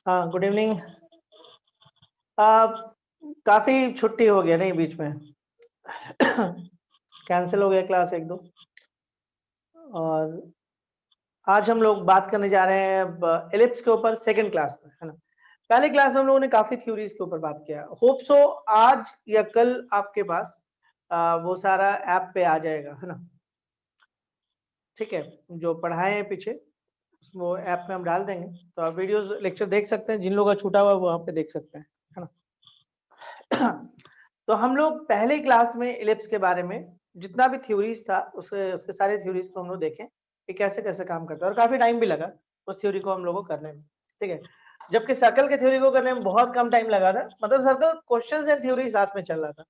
हाँ, good evening. काफी छुट्टी हो गया नहीं बीच में। कैंसिल हो गया क्लास एक दो। और आज हम लोग बात करने जा रहे हैं एलिप्स के ऊपर सेकंड क्लास में, है ना। पहले क्लास में हम लोगों ने काफी थ्योरीज के ऊपर बात किया। होप सो आज या कल आपके पास वो सारा ऐप पे आ जाएगा, है ना। ठीक है, जो पढ़ाए हैं पीछे वो ऐप में हम डाल देंगे, तो आप वीडियोस लेक्चर देख सकते हैं। जिन लोगों का छूटा हुआ है वो वहाँ पे देख सकते हैं, है ना। तो हम लोग पहले क्लास में इलिप्स के बारे में जितना भी थ्योरीज था उसके सारे थ्योरीज को हम लोग देखें कि कैसे कैसे काम करता है, और काफी टाइम भी लगा उस थ्योरी को हम लोगों को करने में। ठीक है, जबकि सर्कल के थ्योरी को करने में बहुत कम टाइम लगा था। मतलब सर्कल क्वेश्चंस एंड थ्योरी साथ में चल रहा था,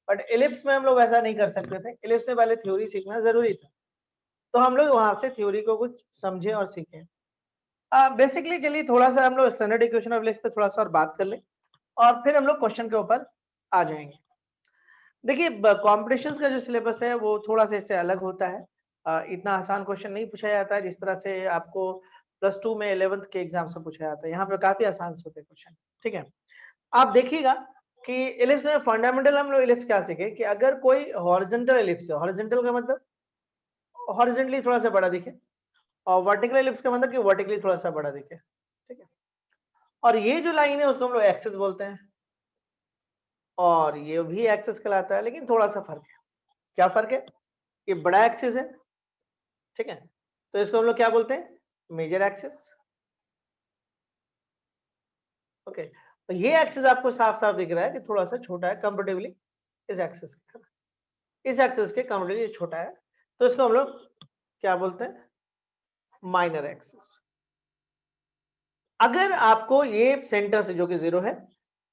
बट इलिप्स में हम लोग ऐसा नहीं कर सकते थे। इलिप्स से पहले थ्योरी सीखना जरूरी था, तो हम लोग वहां से थ्योरी को कुछ समझे और सीखे। बेसिकली चलिए थोड़ा सा हम लोग स्टैंडर्ड इक्वेशन ऑफ इलिप्स पे थोड़ा सा और बात कर लें, और फिर हम लोग क्वेश्चन के ऊपर आ जाएंगे। देखिए, कॉम्पिटिशन्स का जो सिलेबस है वो थोड़ा सा इससे अलग होता है। इतना आसान क्वेश्चन नहीं पूछा जाता है जिस तरह से आपको +2 में 11th के एग्जाम से पूछा जाता है। यहाँ पे काफी आसान से होते हैं क्वेश्चन। ठीक है, आप देखिएगा कि इलिप्स में फंडामेंटल हम लोग इलिप्स क्या सीखे कि अगर कोई हॉरिजॉन्टल इलिप्स है, हॉरिजॉन्टल का मतलब हॉरिजॉन्टली थोड़ा सा बड़ा दिखे, और वर्टिकल इलिप्स का मतलब कि वर्टिकली थोड़ा सा बड़ा दिखे। ठीक है, और ये जो लाइन है उसको हम लोग एक्सिस बोलते हैं, और ये भी एक्सिस कहलाता है, लेकिन थोड़ा सा फर्क है। क्या फर्क है? ये बड़ा एक्सिस है, ठीक है, तो इसको हम लोग क्या बोलते हैं? Major axis. ओके, तो ये एक्सिस आपको साफ साफ दिख रहा है कि थोड़ा सा छोटा है कंपेरेटिवली इस एक्सिस के, इस एक्सिस के कंपेरेटिवली छोटा है, तो इसको हम लोग क्या बोलते हैं? Minor axis. अगर आपको ये सेंटर से जो कि 0 है,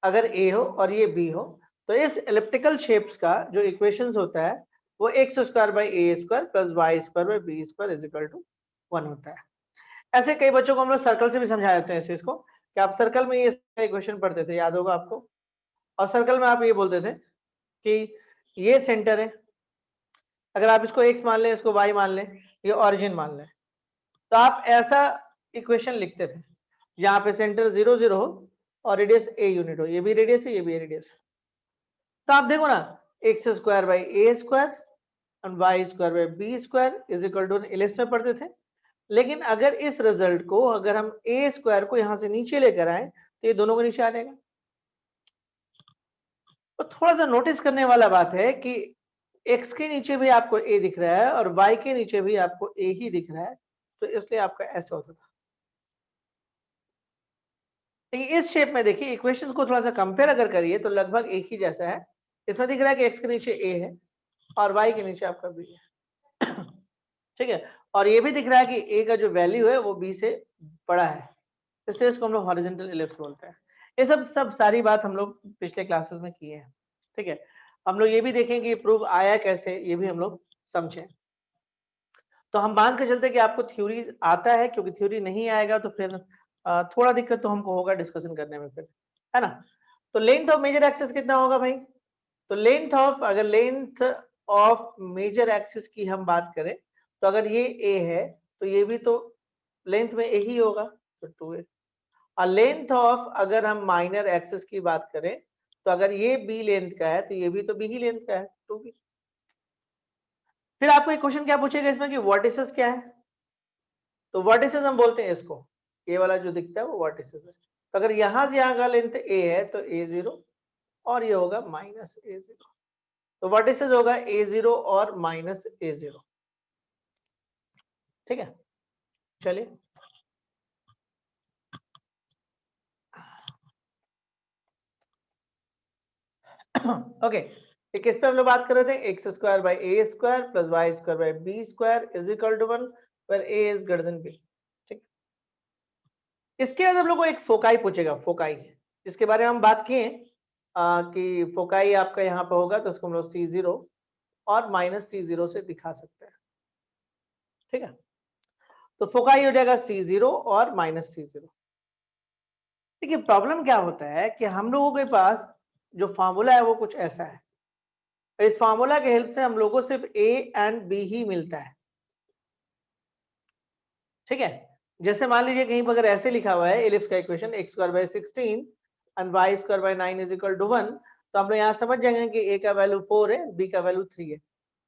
अगर ए हो और ये बी हो, तो इस एलिप्टिकल शेप्स का जो इक्वेशंस होता है वो x² by A square plus y² by B square is equal to 1 होता है। ऐसे कई बच्चों को हम लोग सर्कल से भी समझा देते हैं इस चीज को, कि आप सर्कल में ये इक्वेशन पढ़ते थे, याद होगा आपको। और सर्कल में आप ये बोलते थे कि ये सेंटर है, अगर आप इसको x मान लें, इसको y मान लें, ये ओरिजिन मान लें, तो आप ऐसा इक्वेशन लिखते थे जहां पे सेंटर 0 0 हो और रेडियस a यूनिट हो। ये भी रेडियस है, ये भी रेडियस है। तो आप देखो ना, x² बाई ए स्क्वायर और y² by B square is equal to ellipse में पढ़ते थे। लेकिन अगर इस रिजल्ट को अगर हम ए स्क्वायर को यहां से नीचे लेकर आए तो ये दोनों को नीचे आ जाएगा। तो थोड़ा सा नोटिस करने वाला बात है कि x के नीचे भी आपको a दिख रहा है और y के नीचे भी आपको a ही दिख रहा है, तो इसलिए आपका ऐसा होता था। देखिए इस शेप में, देखिए इक्वेशंस को थोड़ा सा कंपेयर अगर करिए तो लगभग एक ही जैसा है। इसमें दिख रहा है कि x के नीचे a है और y के नीचे आपका b है। ठीक है, और ये भी दिख रहा है कि a का जो वैल्यू है वो b से बड़ा है, इसलिए इसको हम लोग हॉरिजॉन्टल इलिप्स बोलते हैं। ये सब सब सारी बात हम लोग पिछले क्लासेस में किए हैं। ठीक है, हम लोग ये भी देखें कि प्रूफ आया कैसे, ये भी हम लोग समझें। तो हम मान के चलते कि आपको थ्योरी आता है, क्योंकि थ्योरी नहीं आएगा तो फिर थोड़ा दिक्कत तो हमको होगा डिस्कशन करने में फिर, है ना। तो लेंथ ऑफ मेजर एक्सिस कितना होगा भाई? तो लेंथ ऑफ, अगर लेंथ ऑफ मेजर एक्सिस की हम बात करें, तो अगर ये a है तो ये भी तो लेंथ में a ही होगा, तो 2a। और लेंथ ऑफ अगर हम माइनर एक्सिस की बात करें, तो अगर ये b लेंथ का है तो ये भी तो b ही लेंथ का है, 2b। फिर आपको एक क्वेश्चन क्या पूछेगा इसमें कि वर्टिसेस क्या है? तो वर्टिसेस हम बोलते हैं इसको, ये वाला जो दिखता है वो वर्टिसेस है। तो अगर यहां से यहां का लेंथ a है तो a0 और ये होगा -a0। तो वर्टिसेस होगा a0 और -a0। ठीक है, चलिए। ओके, किस पे हम लोग बात कर रहे थे? x² by A square plus y² by B square is equal to 1 where a is greater than b। ठीक, इसके बाद हम लोग को एक फोकाई पूछेगा, फोकाई, जिसके बारे में हम बात किए कि फोकाई आपका यहाँ पे होगा तो उसको हम लोग C0 और -C0 से दिखा सकते हैं। ठीक है, तो फोकाई हो जाएगा C0 और -C0। देखिए प्रॉब्लम क्या होता है कि हम लोगों के पास जो फार्मूला है वो कुछ ऐसा है, इस फार्मूला के हेल्प से हम लोगों को सिर्फ a एंड b ही मिलता है। ठीक है, जैसे मान लीजिए कहीं पर अगर ऐसे लिखा हुआ है एलिप्स का इक्वेशन x² / 16 एंड y² / 9 = 1, तो आप लोग यहाँ समझ जाएंगे कि a का वैल्यू 4 है, b का वैल्यू 3 है।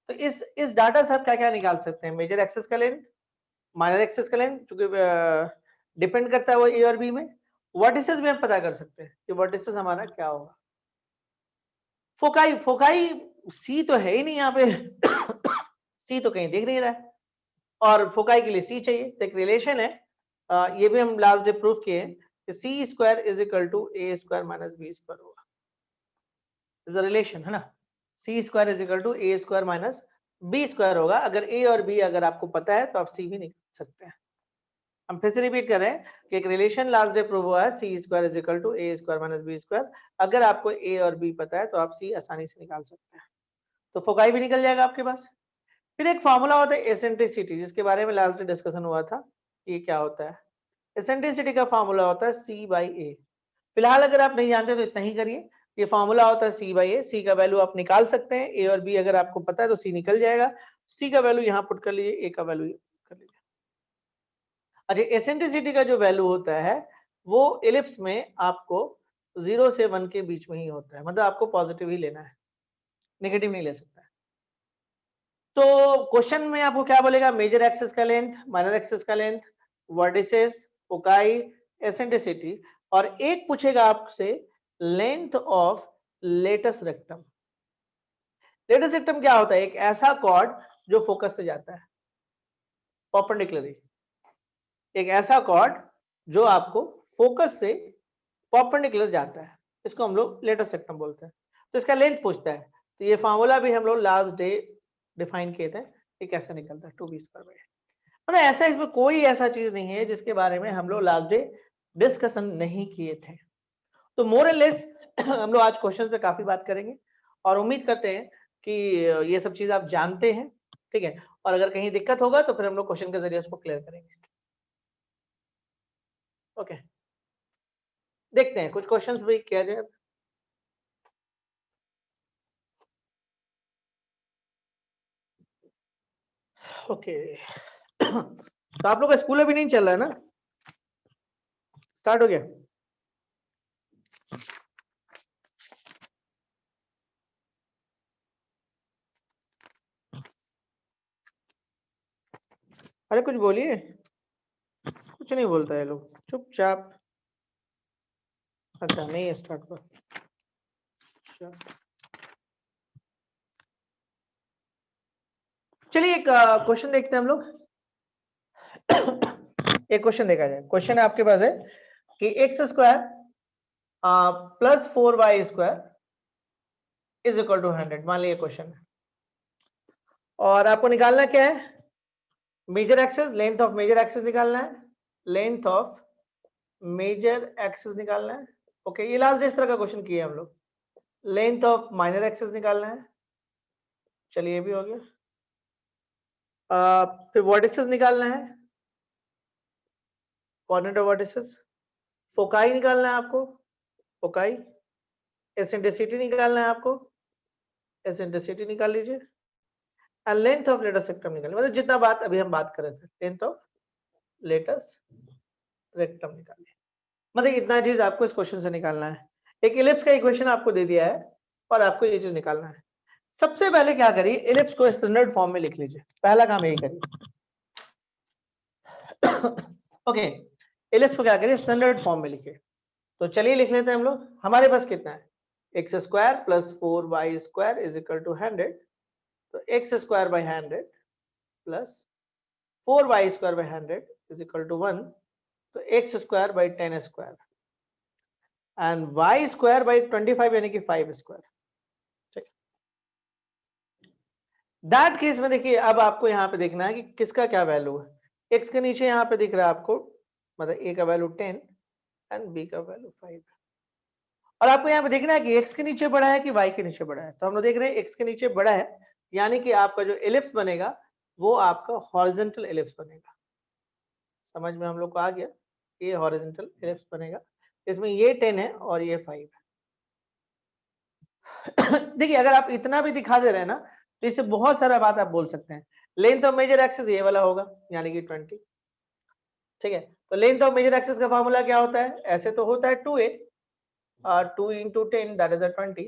तो इस डाटा से आप क्या क्या निकाल सकते हैं? मेजर एक्सिस का लेंथ, माइनर एक्सिस का लेंथ, क्योंकि डिपेंड करता है वो ए और बी में। वर्टिसेस भी हम पता कर सकते हैं कि वर्टिसेस हमारा क्या होगा। फोकाई, फोकाई सी तो है ही नहीं यहाँ पे सी तो कहीं दिख नहीं रहा है, और फोकाई के लिए सी चाहिए। तो एक रिलेशन है, ये भी हम लास्ट डे प्रूफ किए कि c² = a² - b² होगा। इज अ रिलेशन, है ना। c² = a² - b² होगा। अगर a और b अगर आपको पता है तो आप c भी निकाल सकते हैं। हम फिर से रिपीट कर रहे हैं कि एक रिलेशन लास्ट डे प्रूव हुआ है, c² = a² - b²। अगर आपको a और b पता है तो आप c आसानी से निकाल सकते हैं। तो फोकाई भी निकल जाएगा आपके पास। फिर एक फॉर्मूला होता है एसेंट्रिसिटी, जिसके बारे में लास्ट डे डिस्कशन हुआ था। ये क्या होता है? एसेंट्रिसिटी का फॉर्मूला होता है c/a। फिलहाल अगर आप नहीं जानते तो इतना ही करिए। ये फॉर्मूला होता है c/a। c का वैल्यू आप निकाल सकते हैं, a और b अगर आपको पता है तो c निकल जाएगा। c का वैल्यू यहाँ पुट कर लीजिए, a का वैल्यू कर लीजिए। अच्छा, एसेंट्रिसिटी का जो वैल्यू होता है वो एलिप्स में आपको 0 से 1 के बीच में ही होता है, मतलब आपको पॉजिटिव ही लेना है, नेगेटिव नहीं ले सकता है। तो क्वेश्चन में आपको क्या बोलेगा? मेजर एक्सिस का लेंथ, माइनर एक्सिस का लेंथ, वर्टिसेस, फोकाई, एसेंट्रिसिटी, और एक पूछेगा आपसे length of latus rectum. Latus rectum क्या होता है? एक ऐसा कॉर्ड जो फोकस से जाता है परपेंडिकुलरली, एक ऐसा कॉर्ड जो आपको फोकस से परपेंडिकुलर जाता है, इसको हम लोग लेटस रेक्टम बोलते हैं। तो इसका लेंथ पूछता है, तो ये फार्मूला भी हम लोग लास्ट डे डिफाइन किए थे कि कैसे निकलता है 2b²। मतलब ऐसा, इसमें कोई ऐसा चीज नहीं है जिसके बारे में हम लोग लास्ट डे डिस्कशन नहीं किए थे। तो मोर एंड लेस हम लोग आज क्वेश्चन पे काफी बात करेंगे, और उम्मीद करते हैं कि ये सब चीज आप जानते हैं, ठीक है। और अगर कहीं दिक्कत होगा तो फिर हम लोग क्वेश्चन के जरिए उसको क्लियर करेंगे। ओके, देखते हैं कुछ क्वेश्चंस भी किया जाए। ओके तो आप लोग का स्कूल अभी नहीं चल रहा है ना? स्टार्ट हो गया? अरे कुछ बोलिए। कुछ नहीं बोलता है लोग, चुपचाप। अच्छा, नहीं है स्टार्ट हुआ। चलिए एक क्वेश्चन देखते हैं हम लोग। एक क्वेश्चन देखा जाए। क्वेश्चन आपके पास है कि x² + 4y² = 100। मान लीजिए क्वेश्चन है, और आपको निकालना क्या है? Major axis, length of major axis निकालना है, लेंथ ऑफ मेजर एक्सिस निकालना है। ओके, ये लास्ट इस तरह का क्वेश्चन किया हम लोग। लेंथ ऑफ माइनर एक्सिस निकालना है, चलिए ये भी हो गया। फिर वर्टिसेस निकालना है, कोऑर्डिनेट ऑफ वर्टिसेस। फोकाई निकालना है आपको, फोकाई। एसेंट्रिसिटी निकालना है आपको, एसेंट्रिसिटी निकाल लीजिए। And length of latus rectum निकालिए, मतलब जितना बात अभी हम बात कर रहे थे, लेंथ ऑफ लेटस रेक्टम निकालिए। मतलब इतना चीज आपको इस क्वेश्चन से निकालना है। एक इलिप्स का इक्वेशन आपको दे दिया है और आपको ये चीज निकालना है। सबसे पहले क्या करिए, इलिप्स को स्टैंडर्ड फॉर्म में लिख लीजिए, पहला काम यही करिए। ओके, इलिप्स को क्या करिए, स्टैंडर्ड फॉर्म में लिखिए। तो चलिए लिख लेते हैं हम लोग। हमारे पास कितना है? x² + 4y² = 100। तो x² / 100 + 4y² / 100 = 1। तो x² / 10² एंड y² / 25 यानी कि 5²। दैट केस में देखिए, अब आपको यहाँ पे देखना है कि किसका क्या वैल्यू है। x के नीचे यहाँ पे दिख रहा है आपको, मतलब a का वैल्यू 10 एंड b का वैल्यू 5। और आपको यहाँ पे देखना है कि x के नीचे बड़ा है कि y के नीचे बड़ा है। तो हम लोग देख रहे हैं x के नीचे बड़ा है, यानी कि आपका जो एलिप्स बनेगा वो आपका हॉरिजॉन्टल एलिप्स बनेगा। समझ में हम लोग को आ गया? ये हॉरिजॉन्टल एलिप्स बनेगा, इसमें ये 10 है और ये 5 है। देखिए, अगर आप इतना भी दिखा दे रहे हैं ना, तो इससे बहुत सारा बात आप बोल सकते हैं। लेंथ ऑफ मेजर एक्सिस ये वाला होगा, यानी कि 20। ठीक है, तो लेंथ ऑफ मेजर एक्सिस का फॉर्मूला क्या होता है? ऐसे तो होता है 2a 2 into 10 that is a 20.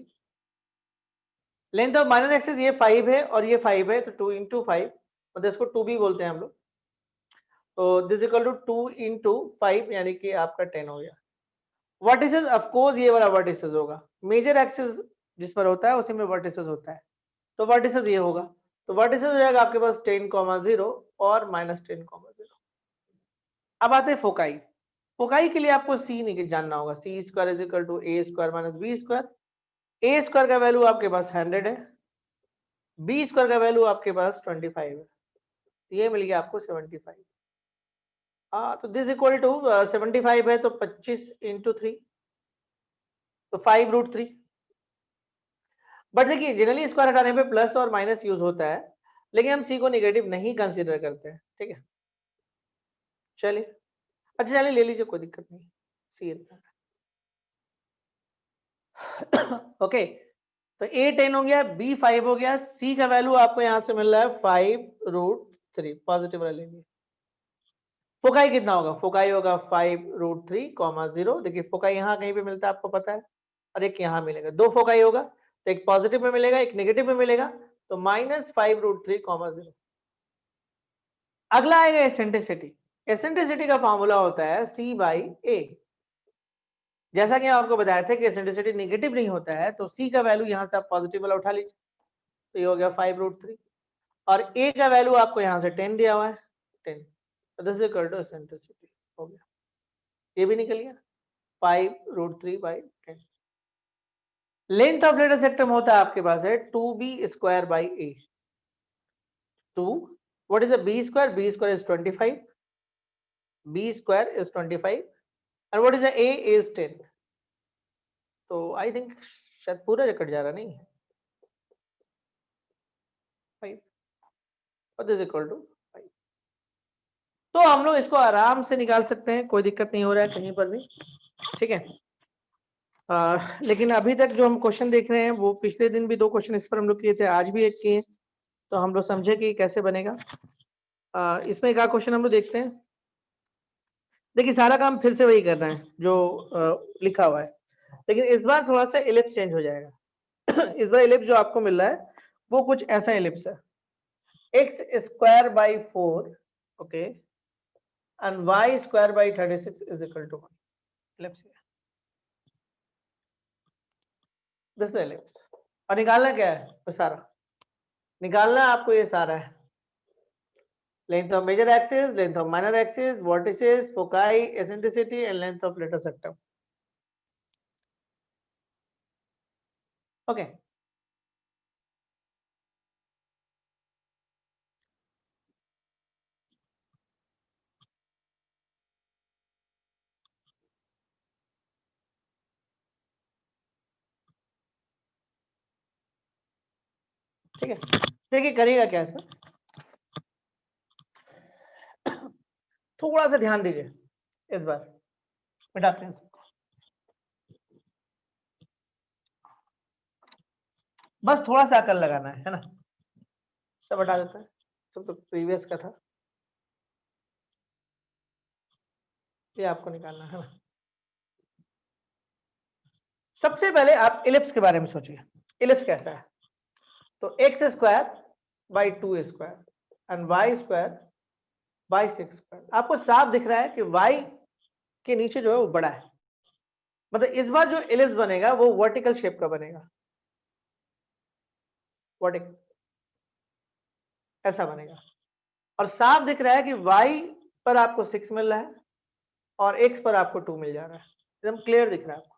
Length of minor axis ये 5 है और ये 5 है, तो 2 into 5 मतलब इसको 2b बोलते हैं हम लोग। तो दिस इक्वल टू 2 into 5 यानी कि आपका 10 हो गया। वर्टिसेस ऑफ कोर्स ये वाला वर्टिसेस होगा, मेजर एक्सिस जिस पर होता है उसी में वर्टिसेस होता है, तो वर्टिसेस ये होगा, तो वर्टिसेस हो जाएगा आपके पास 10,0 और -10,0। अब आते हैं फोकाई। फोकाई के लिए आपको सी नहीं जानना होगा, C square is equal to A square minus B square. A square का वैल्यू आपके पास 100 है, बी स्क्वायर का वैल्यू आपके पास 25 है, ये मिल गया आपको 75। तो दिस इक्वल टू 75 है तो 25 इंटू 3 तो 5√3। बट देखिए जनरली स्क्वायर हटाने पे प्लस और माइनस यूज होता है, लेकिन हम सी को नेगेटिव नहीं कंसीडर करते हैं, ठीक है। चलिए, अच्छा चलिए ले लीजिए, कोई दिक्कत नहीं, सी इतना ओके। तो ए 10 हो गया, बी 5 हो गया, सी का वैल्यू आपको यहां से मिल रहा है 5√3, पॉजिटिव वाला लेंगे। फोकाई कितना होगा? फोकाई होगा 5√3,0। देखिए फोकाई यहाँ कहीं पे मिलता है आपको पता है, और एक यहाँ मिलेगा, दो फोकाई होगा, तो एक पॉजिटिव में मिलेगा एक नेगेटिव में मिलेगा, तो -5√3,0। अगला आएगा एसेंट्रिसिटी। एसेंट्रिसिटी का फॉर्मूला होता है C/A। जैसा कि आपको बताया था कि एसेंट्रिसिटी नेगेटिव नहीं होता है, तो C का वैल्यू यहाँ से आप पॉजिटिव वाला उठा लीजिए, तो ये हो गया 5√3, और A का वैल्यू आपको यहाँ से 10 दिया हुआ है, 10, तो this is equal to eccentricity हो गया, ये भी निकल गया 5√3/10। लेंथ ऑफ लेटर सेक्टम होता है आपके पास है 2b² a। 2, what is a b square? B square is 25, b square is 25, and what is a is 10। तो आई थिंक शायद पूरा कट जा रहा नहीं, 5 और दिस इक्वल टू 5। तो हम लोग इसको आराम से निकाल सकते हैं, कोई दिक्कत नहीं हो रहा है कहीं पर भी, ठीक है। लेकिन अभी तक जो हम क्वेश्चन देख रहे हैं वो पिछले दिन भी 2 क्वेश्चन इस पर हम लोग किए थे, आज भी एक किए, तो हम लोग समझे कि कैसे बनेगा। इसमें एक क्वेश्चन हम लोग देखते हैं। देखिए सारा काम फिर से वही करना है जो लिखा हुआ है, लेकिन इस बार थोड़ा सा एलिप्स चेंज हो जाएगा। इस बार एलिप्स जो आपको मिल रहा है वो कुछ ऐसा एलिप्स है, x² 4 okay and y² 36 is equal to 1 ellipse है, दिस एलिप्स। और निकालना क्या है? वो सारा निकालना आपको, ये सारा है length of major axis, length of minor axis, vertices, foci, eccentricity and length of lateral septum। Okay ठीक है, देखिए करिएगा क्या इसमें, थोड़ा सा ध्यान दीजिए इस बार, मिटाते हैं सबको, बस थोड़ा सा अकल लगाना है ना, सब हटा देता है, सब तो प्रीवियस का था, ये आपको निकालना है ना। सबसे पहले आप इलिप्स के बारे में सोचिए, इलिप्स कैसा है? तो x² 2 एंड y² आपको साफ दिख रहा है कि y के नीचे जो है वो बड़ा है, मतलब इस बार जो इलिप्स बनेगा वो वर्टिकल शेप का बनेगा, वर्टिकल ऐसा बनेगा, और साफ दिख रहा है कि y पर आपको 6 मिल रहा है और x पर आपको 2 मिल जा रहा है, एकदम क्लियर दिख रहा है आपको।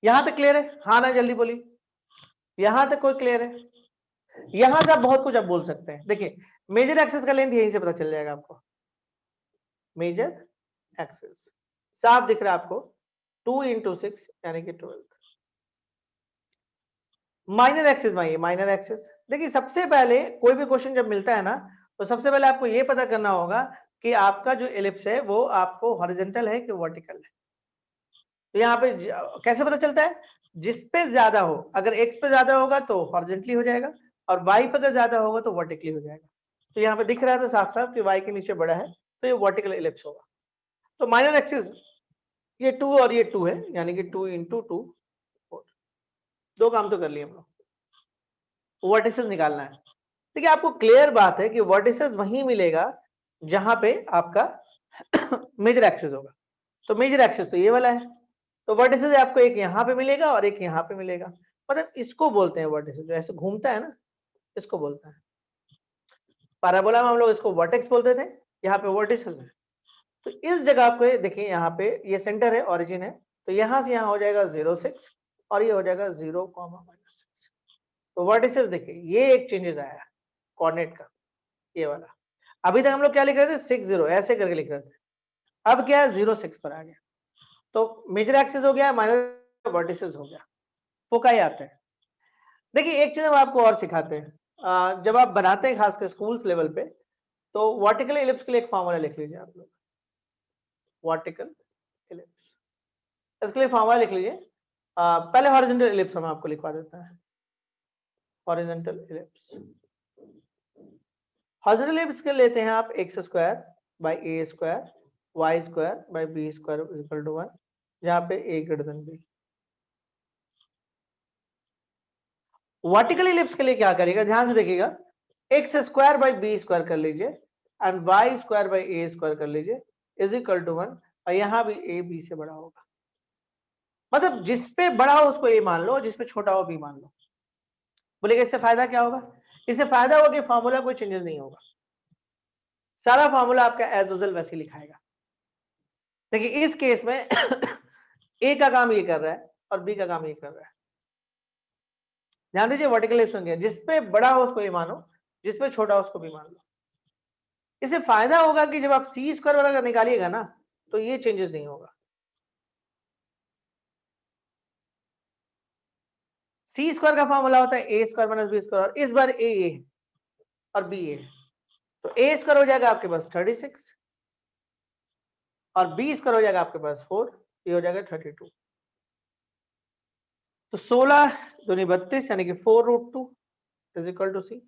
यहां तक क्लियर है? हाँ ना जल्दी बोलिए, यहां तक कोई क्लियर है? यहां से आप बहुत कुछ आप बोल सकते हैं। देखिए मेजर एक्सिस का लेंथ यहीं से पता चल जाएगा आपको, मेजर एक्सिस साफ दिख रहा है आपको 2 into 6 यानी कि 12। माइनर एक्सिस में, माइनर एक्सिस देखिए सबसे पहले कोई भी क्वेश्चन जब मिलता है ना, तो सबसे पहले आपको यह पता करना होगा कि आपका जो एलिप्स है वो आपको हॉरिजॉन्टल है कि वर्टिकल है। तो यहाँ पे कैसे पता चलता है? जिस पे ज्यादा हो, अगर एक्स पे ज्यादा होगा तो हॉरिजॉन्टली हो जाएगा और वाई पे अगर ज्यादा होगा तो वर्टिकली हो जाएगा। तो यहाँ पे दिख रहा था साफ साफ कि y के नीचे बड़ा है, तो ये वर्टिकल इलिप्स होगा। तो माइनर एक्सिस ये 2 और ये 2 है, यानी कि 2 × 2 4। दो काम तो कर लिए हम लोग, वर्टिसेस निकालना है। देखिए आपको क्लियर बात है कि वर्टिसेस वहीं मिलेगा जहां पे आपका मेजर एक्सिस होगा। तो मेजर एक्सिस तो ये वाला है, तो वर्टिसेस आपको एक यहाँ पे मिलेगा और एक यहाँ पे मिलेगा, मतलब इसको बोलते हैं वर्टिसेस। जो ऐसे घूमता है ना, इसको बोलते हैं। पैराबोला में हम लोग इसको वर्टेक्स बोलते थे, यहाँ पे वर्टिसेस है। तो इस जगह पे देखिए, यहाँ पे ये सेंटर है, ओरिजिन है, तो यहाँ से यहाँ हो जाएगा 0,6 और ये हो जाएगा 0,-6। तो वर्टिसेस देखिए ये एक चेंजेस आया है कोऑर्डिनेट का, ये वाला। अभी तक हम लोग क्या लिख रहे थे, 6,0 ऐसे करके लिख रहे थे, अब क्या है 0,6 पर आ गया। तो मेजर एक्सिस हो गया, माइनर वर्टिसेस हो गया, फोकाई आते हैं। देखिए एक चीज हम आपको और सिखाते हैं, जब आप बनाते हैं खासकर स्कूल्स लेवल पे, तो वर्टिकल इलिप्स के लिए एक फॉर्मूला लिख लीजिए आप लोग, वर्टिकल इलिप्स, इसके लिए फॉर्मूला लिख लीजिए। पहले हॉरिजॉन्टल इलिप्स हम आपको लिखवा देता है, हॉरिजॉन्टल इलिप्स। हॉरिजॉन्टल इलिप्स के लेते हैं आप x² / a² y² / b² = 1, जहां पे a > b। वर्टिकल इलिप्स के लिए क्या करेगा, ध्यान से देखिएगा, x² / b² कर लीजिए एंड y² / a² कर लीजिए = 1, और यहां भी a b से बड़ा होगा। मतलब जिस पे बड़ा हो उसको a मान लो, जिस पे छोटा हो b मान लो। बोलेगा इससे फायदा क्या होगा, इससे फायदा होगा कि फॉर्मूला कोई चेंजेस नहीं होगा, सारा फॉर्मूला आपका एज यूजुअल वैसे ही लिखाएगा। देखिए इस केस में ए का काम ये कर रहा है और बी का काम ये कर रहा है। ध्यान दीजिए वर्टिकल इलिप्स में जिस पे बड़ा हो उसको ए मानो, जिस पे छोटा हो उसको बी मान लो। इससे फायदा होगा कि जब आप c² वाला निकालिएगा ना, तो ये चेंजेस नहीं होगा। c² का फॉर्मूला होता है a² - b², और इस बार a और b है, तो a² हो जाएगा आपके पास 36 और b² हो जाएगा आपके पास 4, ये हो जाएगा 32। तो 16 दूनी 32, यानी कि 4√2 = c।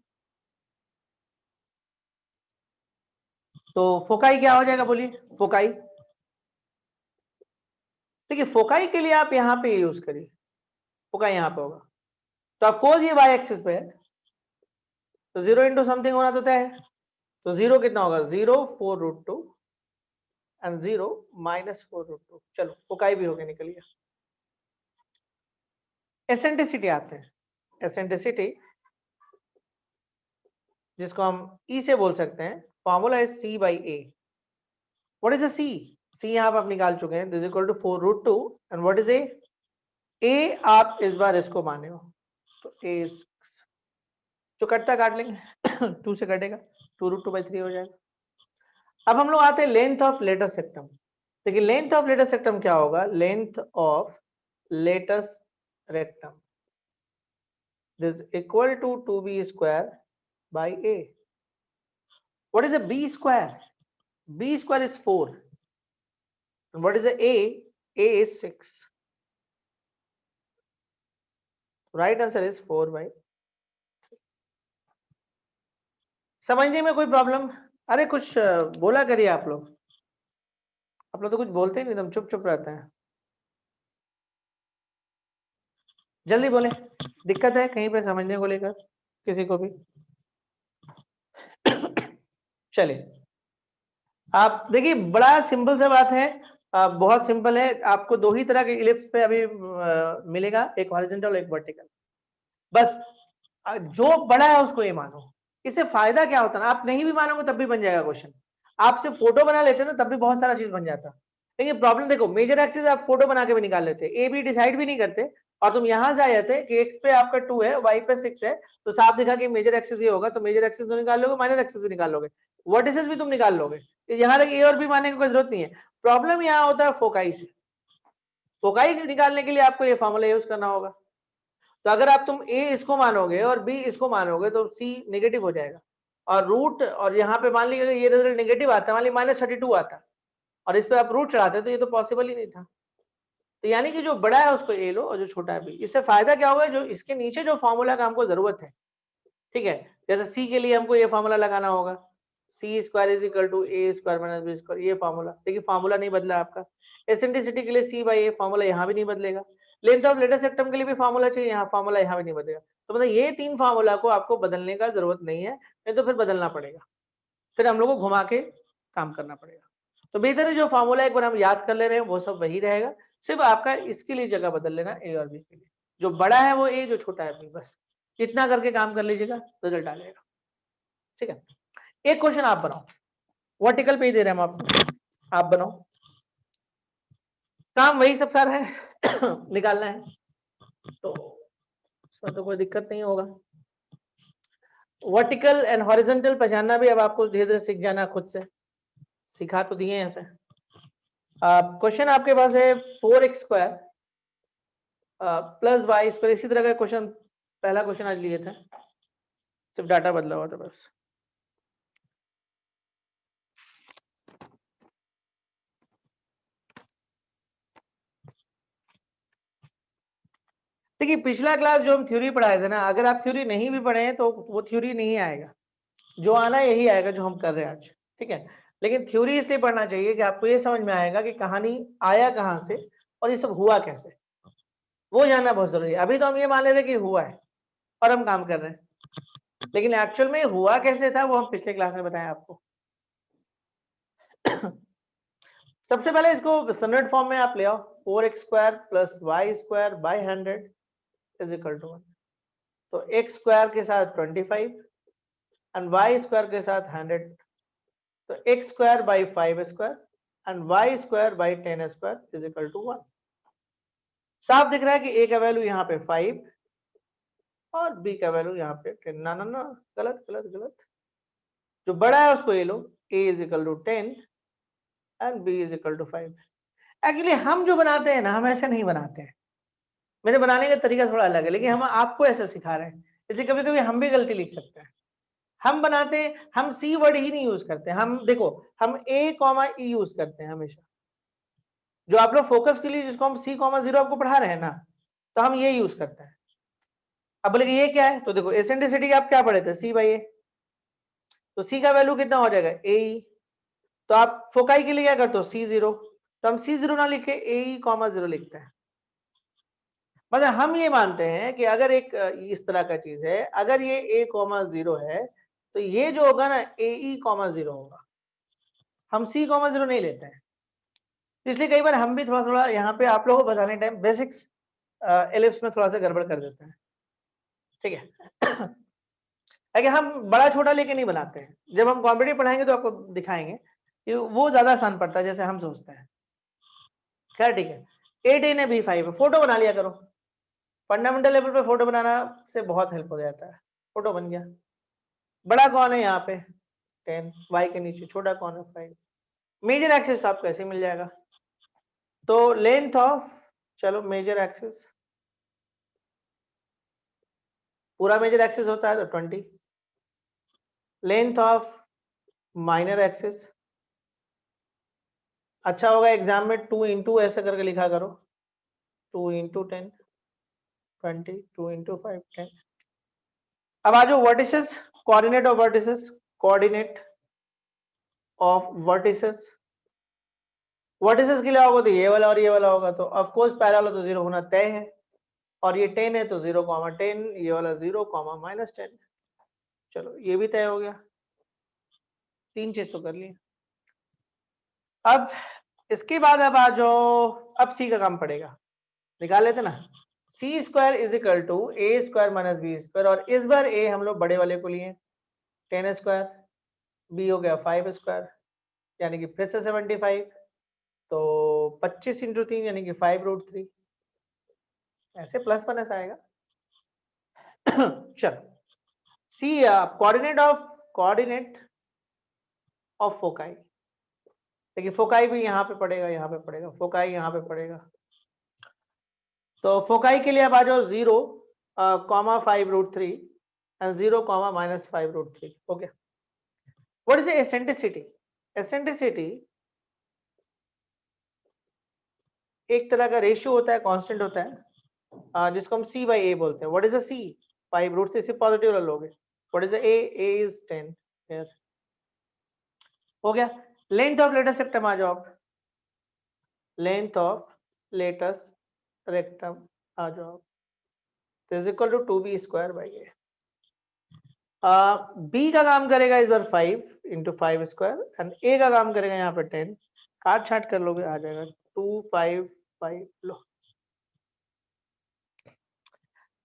तो फोकाई क्या हो जाएगा बोलिए, फोकाई। देखिए फोकाई के लिए आप यहां पे यूज करिए, फोकाई यहां पे होगा, तो ऑफकोर्स ये y एक्सिस पे है, तो 0 × समथिंग होना तो तय है। तो 0 कितना होगा, 0 4√2 एंड 0 -4√2। चलो फोकाई भी हो गया, निकल गया। एसेंट्रिसिटी आते हैं, एसेंट्रिसिटी जिसको हम E से बोल सकते हैं, फॉर्मूला है c/a। What is a c? c यहां पर आप निकाल चुके हैं, this = 4√2 and what is a आप इस बार इसको माने हो, तो a is 6, जो कटता काट लेंगे 2 से कटेगा, 2√2/3 हो जाएगा। अब हम लोग आते हैं लेंथ ऑफ लेटस सेक्टम। देखिए लेंथ ऑफ लेटस सेक्टम क्या होगा, length of latus rectum this equal to 2b² by a। What is a b²? b² is 4 and what is a? A is 6। right answer is 4/3। समझने में कोई problem? अरे कुछ बोला करिए आप लोग तो कुछ बोलते ही नहीं, एकदम चुप चुप रहते हैं। जल्दी बोले, दिक्कत है कहीं पे समझने को लेकर किसी को भी? चलिए आप देखिए, बड़ा सिंपल सा बात है, बहुत सिंपल है। आपको दो ही तरह के इलिप्स पे अभी मिलेगा, एक हॉरिजॉन्टल एक वर्टिकल। बस जो बड़ा है उसको ये मानो। इससे फायदा क्या होता है ना, आप नहीं भी मानोगे तब भी बन जाएगा क्वेश्चन। आप सिर्फ फोटो बना लेते ना तब भी बहुत सारा चीज बन जाता। लेकिन प्रॉब्लम देखो, मेजर एक्सिस आप फोटो बना के भी निकाल लेते, ए बी डिसाइड भी नहीं करते, और तुम यहां से आ जाते कि एक्स पे आपका 2 है, वाई पे 6 है, तो साफ दिखा कि मेजर एक्सिस ये होगा, तो मेजर एक्सिस तो निकाल लोगे, माइनर एक्सिस भी निकाल लोगे, वर्टिसेस भी तुम निकाल लोगे। यहाँ तक ए और बी मानने की कोई जरूरत नहीं है। प्रॉब्लम यहाँ होता है फोकाई से। फोकाई निकालने के लिए आपको ये फॉर्मूला यूज करना होगा। तो अगर आप तुम ए इसको मानोगे और बी इसको मानोगे तो सी नेगेटिव हो जाएगा, और रूट, और यहाँ पे मान लीजिए ये रिजल्ट नेगेटिव आता है, मान लीजिए -32 आता, और इस पे आप रूट चढ़ाते तो ये तो पॉसिबल ही नहीं था। तो यानी कि जो बड़ा है उसको ए लो और जो छोटा है बी। इससे फायदा क्या होगा, जो इसके नीचे जो फॉर्मूला का हमको जरूरत है, ठीक है, जैसे सी के लिए हमको ये फॉर्मूला लगाना होगा, C square is equal to A square minus B square, ये फॉर्मूला देखिए, फॉर्मूला नहीं बदला आपका। एसेंट्रिसिटी के लिए सी बाई ए, फॉर्मूला यहाँ भी नहीं बदलेगा। लेंथ ऑफ लेटेस्ट सेक्टम के लिए भी फॉर्मूला चाहिए, यहाँ फॉर्मूला यहाँ भी नहीं बदलेगा। तो मतलब ये तीन फॉर्मूला को आपको बदलने का जरूरत नहीं है, नहीं तो फिर बदलना पड़ेगा, फिर हम लोग को घुमा के काम करना पड़ेगा। तो बेहतर है जो फॉर्मूला एक बार हम याद कर ले रहे हैं वो सब वही रहेगा, सिर्फ आपका इसके लिए जगह बदल लेना ए और बी के लिए, जो बड़ा है वो ए, जो छोटा है बी, बस इतना करके काम कर लीजिएगा, रिजल्ट आ जाएगा। ठीक है, एक क्वेश्चन आप बनाओ, वर्टिकल पे ही दे रहे हैं हम आपको, आप बनाओ, काम वही सब सारा है निकालना है, तो उसमें तो कोई दिक्कत नहीं होगा। वर्टिकल एंड हॉरिजॉन्टल पहचानना भी अब आपको धीरे धीरे सीख जाना, खुद से सिखा तो दिए ऐसे। क्वेश्चन आपके पास है 4x square plus y square, इसी तरह का क्वेश्चन, पहला क्वेश्चन आज लिए थे, सिर्फ डाटा बदला हुआ था बस। देखिए पिछला क्लास जो हम थ्योरी पढ़ाए थे ना, अगर आप थ्योरी नहीं भी पढ़े हैं तो वो थ्योरी नहीं आएगा, जो आना यही आएगा जो हम कर रहे हैं आज। ठीक है, लेकिन थ्योरी इसलिए पढ़ना चाहिए कि आपको ये समझ में आएगा कि कहानी आया कहां से और ये सब हुआ कैसे, वो जानना बहुत जरूरी है। अभी तो हम ये मान ले रहे कि हुआ है और हम काम कर रहे हैं, लेकिन एक्चुअल में हुआ कैसे था वो हम पिछले क्लास में बताएं आपको। सबसे पहले इसको स्टैंडर्ड फॉर्म में आप ले आओ, 4x square plus y square by 100 is equal to 1। तो x स्क्वायर के साथ 25 एंड y स्क्वायर के साथ 100, तो x square by 5 square and y square by 10 square is equal to 1। साफ दिख रहा है कि a का वैल्यू यहाँ पे 5 और b का वैल्यू यहाँ पे 10। ना ना ना, गलत गलत गलत, जो बड़ा है उसको ये लो, a is equal to 10 and b is equal to 5। Actually हम जो बनाते हैं ना, हम ऐसे नहीं बनाते हैं, मेरे बनाने का तरीका थोड़ा अलग है, लेकिन हम आपको ऐसे सिखा रहे हैं, इसलिए कभी कभी हम भी गलती लिख सकते हैं। हम बनाते हैं, हम सी वर्ड ही नहीं यूज करते, हम देखो हम ए कॉमा ई यूज करते हैं हमेशा, जो आप लोग फोकस के लिए जिसको हम सी कॉमा जीरो आपको पढ़ा रहे हैं ना, तो हम ये यूज करते हैं। अब बोले ये क्या है, तो देखो एसेंट्रिसिटी आप क्या पढ़े थे, सी बाई ए, तो सी का वैल्यू कितना हो जाएगा ए, तो आप फोकाई के लिए क्या करते हो, सी जीरो, तो हम सी जीरो ना लिखे ए कॉमा जीरो लिखते हैं। मतलब हम ये मानते हैं कि अगर एक इस तरह का चीज है, अगर ये ए कॉमा जीरो है तो ये जो होगा ना ए कॉमा जीरो होगा, हम सी कॉमा जीरो नहीं लेते हैं। इसलिए कई बार हम भी थोड़ा थोड़ा यहाँ पे आप लोगों को बताने टाइम बेसिक्स एलिप्स में थोड़ा सा गड़बड़ कर देते हैं। ठीक है अगर हम बड़ा छोटा लेके नहीं बनाते हैं, जब हम कॉम्पिटिटिव पढ़ाएंगे तो आपको दिखाएंगे कि वो ज्यादा आसान पड़ता है जैसे हम सोचते हैं। खैर ठीक है, 8 है B5 है, फोटो बना लिया करो, फंडामेंटल लेवल पे फोटो बनाना से बहुत हेल्प हो जाता है। फोटो बन गया, बड़ा कौन है यहाँ पे 10, y के नीचे छोटा कौन है 5, मेजर एक्सिस तो आपको ऐसे मिल जाएगा। तो लेंथ ऑफ, चलो मेजर एक्सिस, पूरा मेजर एक्सिस होता है तो 20, लेंथ ऑफ माइनर एक्सिस, अच्छा होगा एग्जाम में 2 इंटू ऐसे करके लिखा करो, 2 इंटू 10 20, 2 इंटू 5 10। अब आ जाओ vertices, coordinate of vertices, coordinate of vertices, vertices के लिए होगा तो ये वाला और ये वाला होगा, तो ऑफ कोर्स पैरेलल तो 0 होना तय है, और ये 10 है तो 0 10, ये वाला 0 -10, चलो ये भी तय हो गया, 3 चीज तो कर लिए। अब इसके बाद अब आ जाओ, अब सी का काम पड़ेगा, निकाल लेते ना, C square is equal to A square minus B square, और इस बार ए हम लोग बड़े वाले को लिए 10 स्क्वायर, बी हो गया 5 स्क्वायर यानी कि फिर से 75, तो 25 इंटू 3 यानी कि 5√3, ऐसे प्लस वन ऐसा आएगा चलो सी कोऑर्डिनेट ऑफ फोकाई, देखिए फोकाई भी यहाँ पे पड़ेगा, यहाँ पे पड़ेगा, फोकाई यहाँ पे पड़ेगा, तो फोकाई के लिए अब आ जाओ 0 comma 5√3 and 0 comma -5√3। Okay, what is eccentricity? Eccentricity एक तरह का रेशियो होता है, कांस्टेंट होता है, जिसको हम c बाई ए बोलते हैं। What is a c? 5√3 से पॉजिटिव ले लोगे, what is a? A is 10 here. हो गया। लेंथ ऑफ लेटेस्ट रेक्टम आ जाओ। लेंथ ऑफ लेटेस्ट रेक्टम आ जाओ, is equal to 2b square by a. B का काम करेगा इस बार 5 इंटू 5 स्क्वायर एंड ए का काम करेगा यहाँ पे 10। काट छाट कर लोगे आ जाएगा 2 5 5 लो।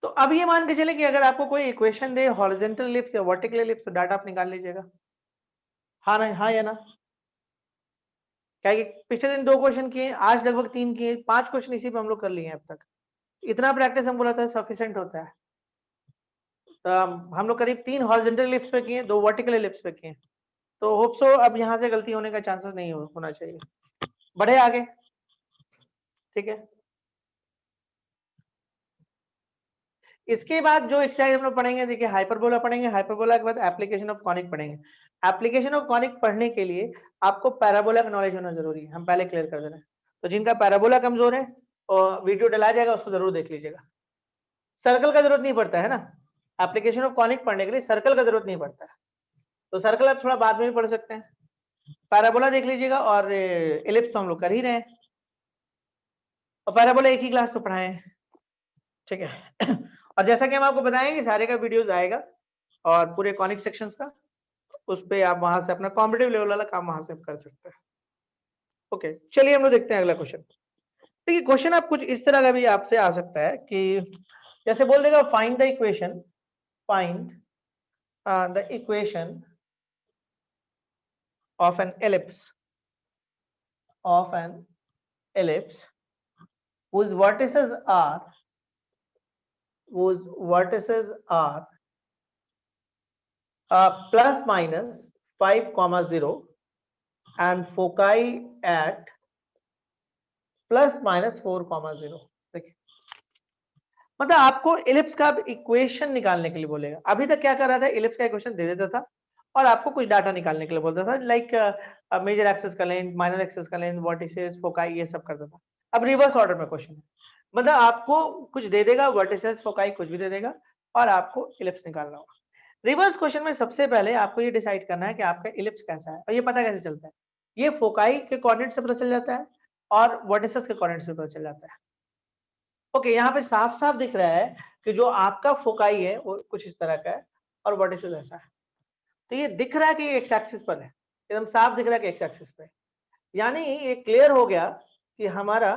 तो अब ये मान के चले कि अगर आपको कोई इक्वेशन दे हॉरिजॉन्टल एलिप्स या वर्टिकल एलिप्स तो डाटा आप निकाल लीजिएगा। हाँ ना, हाँ या ना? क्या कि पिछले दिन 2 क्वेश्चन किए, आज लगभग 3 किए, 5 क्वेश्चन इसी पे हम लोग कर लिए हैं अब तक। इतना प्रैक्टिस हम बोला था सफिशिएंट होता है। तो हम लोग करीब 3 हॉरिजॉन्टल एलिप्स पे किए, 2 वर्टिकल एलिप्स पे किए। तो होप सो अब यहाँ से गलती होने का चांसेस नहीं होना चाहिए। बढ़े आगे, ठीक है। इसके बाद जो एक्सरसाइज हम लोग पढ़ेंगे, देखिए हाइपरबोला पढ़ेंगे, हाइपरबोला के बाद एप्लीकेशन ऑफ कॉनिक पढ़ेंगे। एप्लीकेशन ऑफ कॉनिक पढ़ने के लिए आपको पैराबोला का नॉलेज होना जरूरी है, हम पहले क्लियर कर दे रहे हैं। तो जिनका पैराबोला कमजोर है और वीडियो डला जाएगा उसको जरूर देख लीजिएगा। सर्कल का जरूरत नहीं पड़ता है ना, एप्लीकेशन ऑफ कॉनिक पढ़ने के लिए सर्कल का जरूरत नहीं पड़ता है, तो सर्कल आप थोड़ा बाद में भी पढ़ सकते हैं। पैराबोला देख लीजिएगा और एलिप्स तो हम लोग कर ही रहे हैं, और पैराबोला एक ही क्लास तो पढ़ाए हैं, ठीक है। और जैसा कि हम आपको बताएंगे सारे का वीडियोस आएगा और पूरे कॉनिक सेक्शंस का, उस पे आप वहां से अपना कॉम्पिटिटिव लेवल वाला काम वहां से कर सकते हैं। ओके, चलिए हम लोग देखते हैं अगला क्वेश्चन। देखिए क्वेश्चन आप कुछ इस तरह का भी आपसे आ सकता है कि जैसे बोल देगा find the equation, find the equation of an ellipse, of an ellipse whose vertices are plus minus 5,0 and foci at plus minus 4,0। देखिए मतलब आपको इलिप्स का इक्वेशन निकालने के लिए बोलेगा। अभी तक क्या कर रहा था, इलिप्स का इक्वेशन दे देता था और आपको कुछ डाटा निकालने के लिए बोलता था, लाइक मेजर एक्सिस का लेंथ, माइनर एक्सिस का लेंथ, वर्टिसेस, फोकाई, ये सब करता था। अब रिवर्स ऑर्डर में क्वेश्चन है, मतलब आपको कुछ दे देगा, वर्टिसेस, फोकाई कुछ भी दे देगा और आपको इलिप्स निकालना होगा। रिवर्स क्वेश्चन में सबसे पहले आपको ये डिसाइड करना है कि आपका इलिप्स कैसा है, और ये पता कैसे चलता है, ये फोकाई के कोऑर्डिनेट से पता चल जाता है और वर्टिसेस के कोऑर्डिनेट से पता चल जाता है। ओके, यहाँ पे साफ साफ दिख रहा है कि जो आपका फोकाई है वो कुछ इस तरह का है और वर्टिसेस ऐसा है। तो ये दिख रहा है कि एक्स एक्सिस पर है, एकदम साफ दिख रहा है कि एक्स एक्सिस पे, यानी ये क्लियर हो गया कि हमारा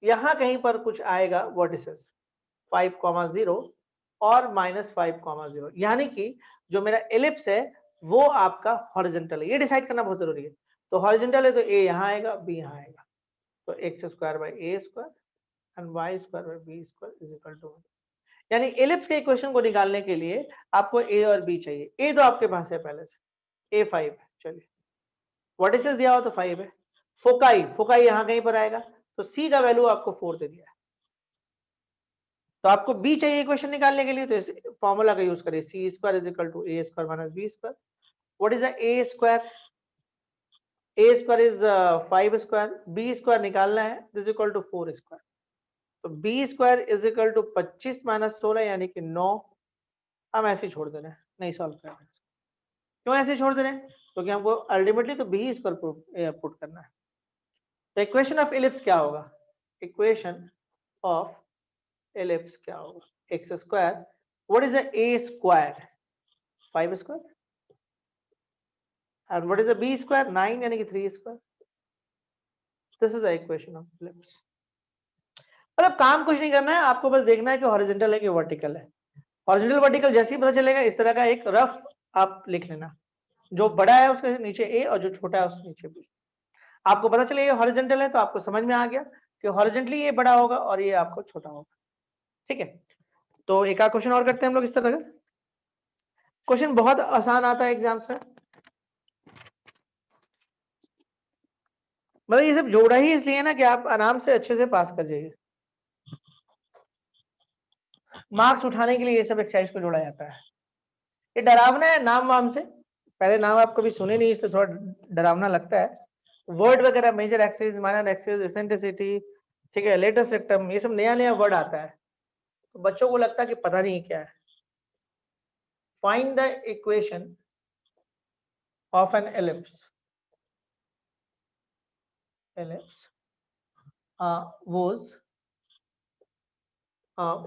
यहाँ कहीं पर कुछ आएगा वर्टिसेस 5,0 और -5,0, यानी कि जो मेरा एलिप्स है वो आपका हॉरिजॉन्टल है। ये डिसाइड करना बहुत जरूरी है। तो हॉरिजॉन्टल है तो ए यहाँ आएगा, बी यहाँ आएगा, तो x square by A square and y square by B square is equal to, यानी एलिप्स के इक्वेशन को निकालने के लिए आपको ए और बी चाहिए। ए तो आपके पास है पहले से, ए 5 है, चलिए वर्टिसेस दिया हो तो 5 है, फोकाई, फोकाई यहाँ कहीं पर आएगा, तो सी का वैल्यू आपको 4 दे दिया है। तो आपको बी चाहिए इक्वेशन निकालने के लिए, तो इस फॉर्मूला का यूज करिए, C square is equal to A square minus B square. What is the A square? A square is 5 square, B square निकालना है, दिस इक्वल टू 4 स्क्वायर। तो B square is equal to 25 minus 16 यानी कि 9। हम ऐसे छोड़ दे रहे हैं, नहीं सॉल्व कर रहे हैं। क्यों ऐसे छोड़ दे रहे हैं? क्योंकि हमको अल्टीमेटली तो बी स्क्वायर पुट करना है। तो इक्वेशन ऑफ इलिप्स क्या होगा? इक्वेशन ऑफ इलिप्स क्या होगा? X square, what is the A square? 5 square, and what is the b square? 9 यानी कि 3 square. This is the equation of ellipse. मतलब काम कुछ नहीं करना है, आपको बस देखना है कि हॉरिजॉन्टल है कि वर्टिकल है। हॉरिजॉन्टल वर्टिकल जैसे ही पता चलेगा इस तरह का एक रफ आप लिख लेना, जो बड़ा है उसके नीचे ए और जो छोटा है उसके नीचे बी। आपको पता चले ये हॉरिजॉन्टल है तो आपको समझ में आ गया कि हॉरिजॉन्टली ये बड़ा होगा और ये आपको छोटा होगा, ठीक है। तो एक आध क्वेश्चन और करते हैं हम लोग इस तरह का। क्वेश्चन बहुत आसान आता है एग्जाम्स में, मतलब ये सब जोड़ा ही इसलिए ना कि आप आराम से अच्छे से पास कर जाइए। मार्क्स उठाने के लिए ये सब एक्सरसाइज को जोड़ा जाता है। ये डरावना है नाम वाम से, पहले नाम आप कभी सुने नहीं इसलिए थोड़ा डरावना लगता है। वर्ड वगैरह, major axis, minor axis, eccentricity, ठीक है, लेटेस्ट रेक्टम, ये सब नया नया वर्ड आता है तो बच्चों को लगता है कि पता नहीं क्या है। find the equation of an ellipse whose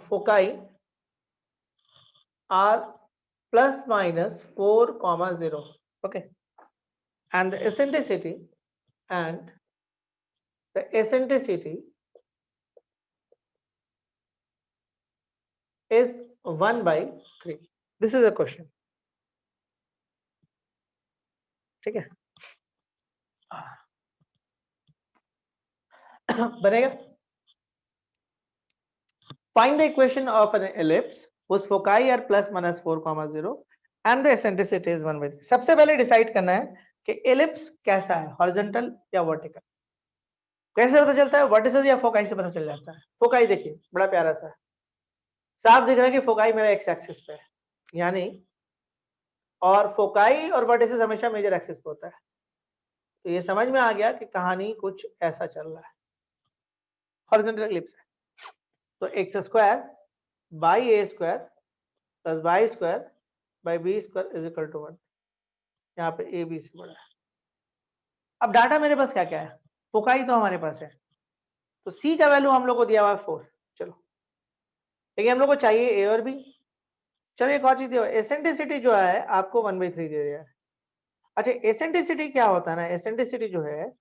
foci are plus minus 4,0. Okay, and the eccentricity is 1/3. This is a question. ठीक है, बनेगा. Find the equation of an ellipse whose foci are plus minus 4,0 and the eccentricity is 1/3. सबसे पहले decide करना है कि ellipse कैसा है, हॉरिजॉन्टल या वर्टिकल. कैसे पता चलता है? वर्टिकल या फोकाई से पता चल जाता है. फोकाई देखिए बड़ा प्यारा सा साफ दिख रहा है कि फोकाई मेरा एक्स एक्सिस पे है, यानी और फोकाई और वर्टिसेस हमेशा मेजर एक्सिस पे होता है. तो ये समझ में आ गया कि कहानी कुछ ऐसा चल रहा है. हॉरिजॉन्टल एलिप्स है तो x square by A square plus y square by B square is equal to 1. यहाँ पे ए बी से बड़ा है. अब डाटा मेरे पास क्या क्या है? फोकाई तो हमारे पास है, तो सी का वैल्यू हम लोग को दिया हुआ है 4. चलो, लेकिन हम लोग को चाहिए ए और बी. चलो एक और चीज दिया, एसेंट्रिसिटी जो है आपको 1/3 दे दिया है. अच्छा, एसेंट्रिसिटी क्या होता है ना, एसेंट्रिसिटी जो है,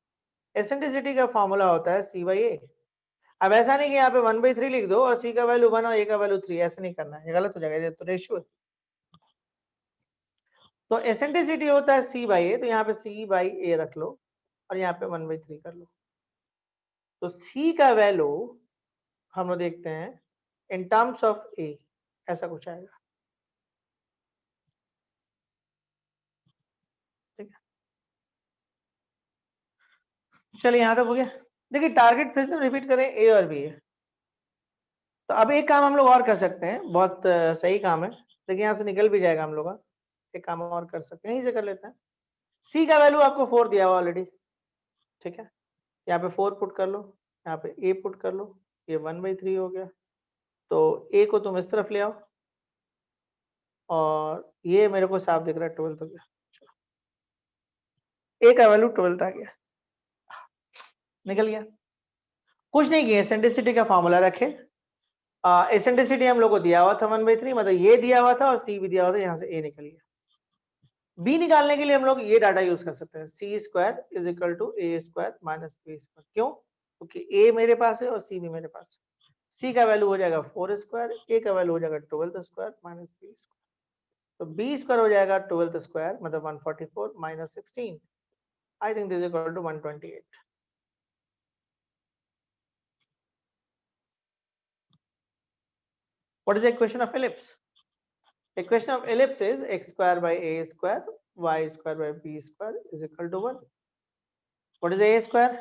एसेंट्रिसिटी का फॉर्मूला होता है सी बाई ए. अब ऐसा नहीं कि यहाँ पे 1/3 लिख दो और सी का वैल्यू 1 और ए का वैल्यू 3, ऐसा नहीं करना है, ये गलत हो जाएगा, ये तो रेशियो है. तो एसेंट्रिसिटी होता है सी बाई ए, तो यहाँ पे सी बाई ए रख लो और यहाँ पे 1/3 कर लो. तो सी का वैल्यू हम लोग देखते हैं इन टर्म्स ऑफ ए, ऐसा कुछ आएगा. ठीक है, चलिए यहाँ तक हो गया. देखिए टारगेट फिर से रिपीट करें, ए और बी है. तो अब एक काम हम लोग और कर सकते हैं, बहुत सही काम है, देखिए यहाँ से निकल भी जाएगा हम लोग का. एक काम और कर सकते हैं, यहीं से कर लेते हैं. सी का वैल्यू आपको 4 दिया हुआ ऑलरेडी. ठीक है, यहाँ पे 4 पुट कर लो, यहाँ पे ए पुट कर लो, ये 1/3 हो गया. तो ए को तुम इस तरफ ले आओ और ये मेरे को साफ दिख रहा है 12 हो गया. ए का वैल्यू 12 आ गया, निकल गया. कुछ नहीं किया, एसेंट्रिसिटी का फॉर्मूला रखे. एसेंट्रिसिटी हम लोग को दिया हुआ था 1/3, मतलब ये दिया हुआ था और सी भी दिया हुआ था, यहाँ से ए निकल गया. बी निकालने के लिए हम लोग ये डाटा यूज कर सकते हैं, C square is equal to A square minus B square. क्यों? क्योंकि ए मेरे पास है और सी भी मेरे पास है. सी का वैल्यू हो जाएगा 4 स्क्वायर, ए का वैल्यू हो जाएगा 12 स्क्वायर माइनस बी स्क्वायर. तो बी स्क्वायर हो जाएगा 12 स्क्वायर मतलब 144 minus 16. I think this is equal to 128. What is the equation of ellipse? Equation of ellipse is x square by a square y square by b square is equal to 1. What is a square?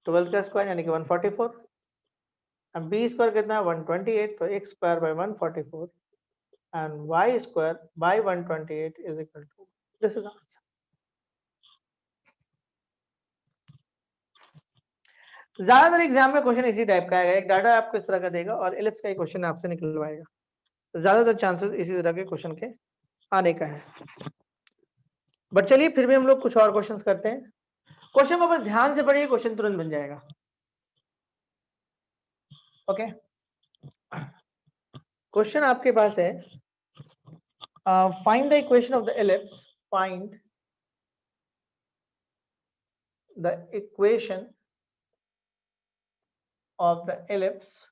12 का square यानी कि 144. अब b square कितना है? 128. तो x square by 144 and y square by 128 is equal to, this is answer. ज्यादातर exam में question इसी टाइप का आएगा, एक डाटा आपको इस तरह का देगा और एलिप्स का ही क्वेश्चन आपसे निकलवाएगा. ज्यादातर चांसेस इसी तरह के क्वेश्चन के आने का है. बट चलिए फिर भी हम लोग कुछ और क्वेश्चंस करते हैं. क्वेश्चन को बस ध्यान से पढ़िए, क्वेश्चन तुरंत बन जाएगा. ओके, क्वेश्चन आपके पास है, find the equation of the ellipse, find the equation of the ellipse,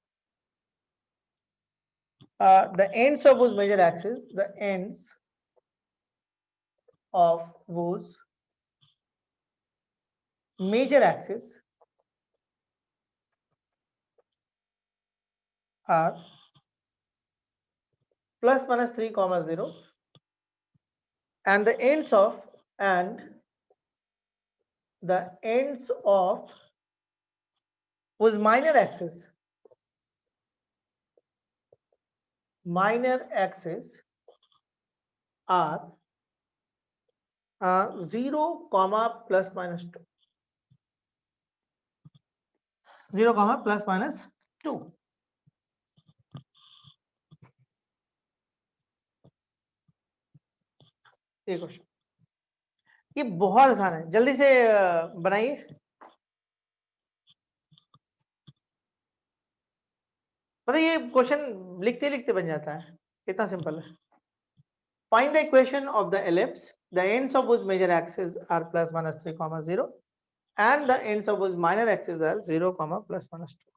the ends of whose major axis, the ends of whose major axis are plus minus 3,0 and the ends of whose minor axis are 0, plus minus 2. 0, plus minus 2. ये question, ये बहुत आसान है, जल्दी से बनाइए। मतलब ये क्वेश्चन लिखते लिखते बन जाता है, इतना सिंपल है। Find the equation of the ellipse the ends of whose major axis are plus minus 3, 0 and the ends of whose minor axis are 0, plus minus 2.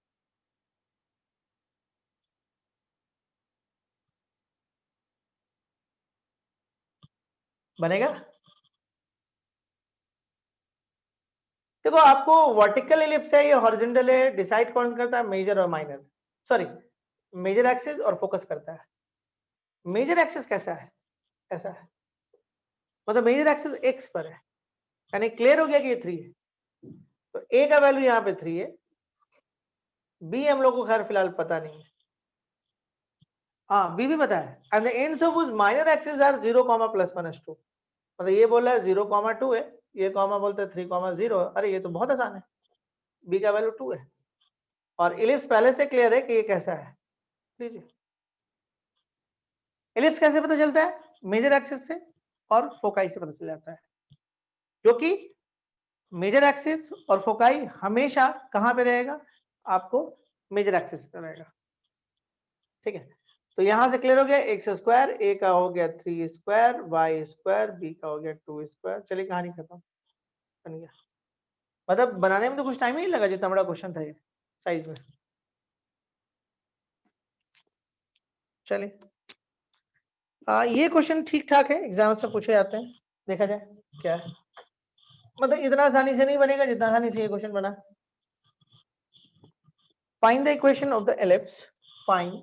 बनेगा? देखो आपको वर्टिकल एलिप्स है या हॉरिजॉन्टल है, डिसाइड कौन करता है? मेजर और माइनर, सॉरी मेजर एक्सिस और फोकस करता है। मेजर एक्सिस कैसा है? ऐसा है, मतलब मेजर एक्सिस एक्स पर है, यानी क्लियर हो गया कि ये 3 है। तो ए का वैल्यू यहाँ पे 3 है, बी हम लोग को खैर फिलहाल पता नहीं है। हाँ बी भी पता है। And the ends of which minor axis are 0, plus minus 2। मतलब ये बोल रहा है 0, 2 है, ये कॉमा बोलते हैं 3, 0। अरे ये तो बहुत आसान है, बी का वैल्यू 2 है और इलिप्स पहले से क्लियर है कि ये कैसा है। लीजिए, इलिप्स कैसे पता चलता है? मेजर एक्सिस से और फोकाई से पता चल जाता है, क्योंकि मेजर एक्सिस और फोकाई हमेशा कहां पे रहेगा? आपको मेजर एक्सिस पे रहेगा, ठीक है। तो यहां से क्लियर हो गया, एक्स स्क्वायर, ए का हो गया 3 स्क्वायर, वाई स्क्वायर, बी का हो गया 2 स्क्वायर। चलिए कहानी खत्म, बन गया। मतलब बनाने में तो कुछ टाइम ही नहीं लगा, जितना बड़ा क्वेश्चन था ये साइज में। चलिए ये क्वेश्चन ठीक ठाक है, एग्जाम से पूछे जाते हैं, देखा जाए क्या है। मतलब इतना आसानी से नहीं बनेगा जितना आसानी से ये क्वेश्चन बना। Find the equation of the ellipse, find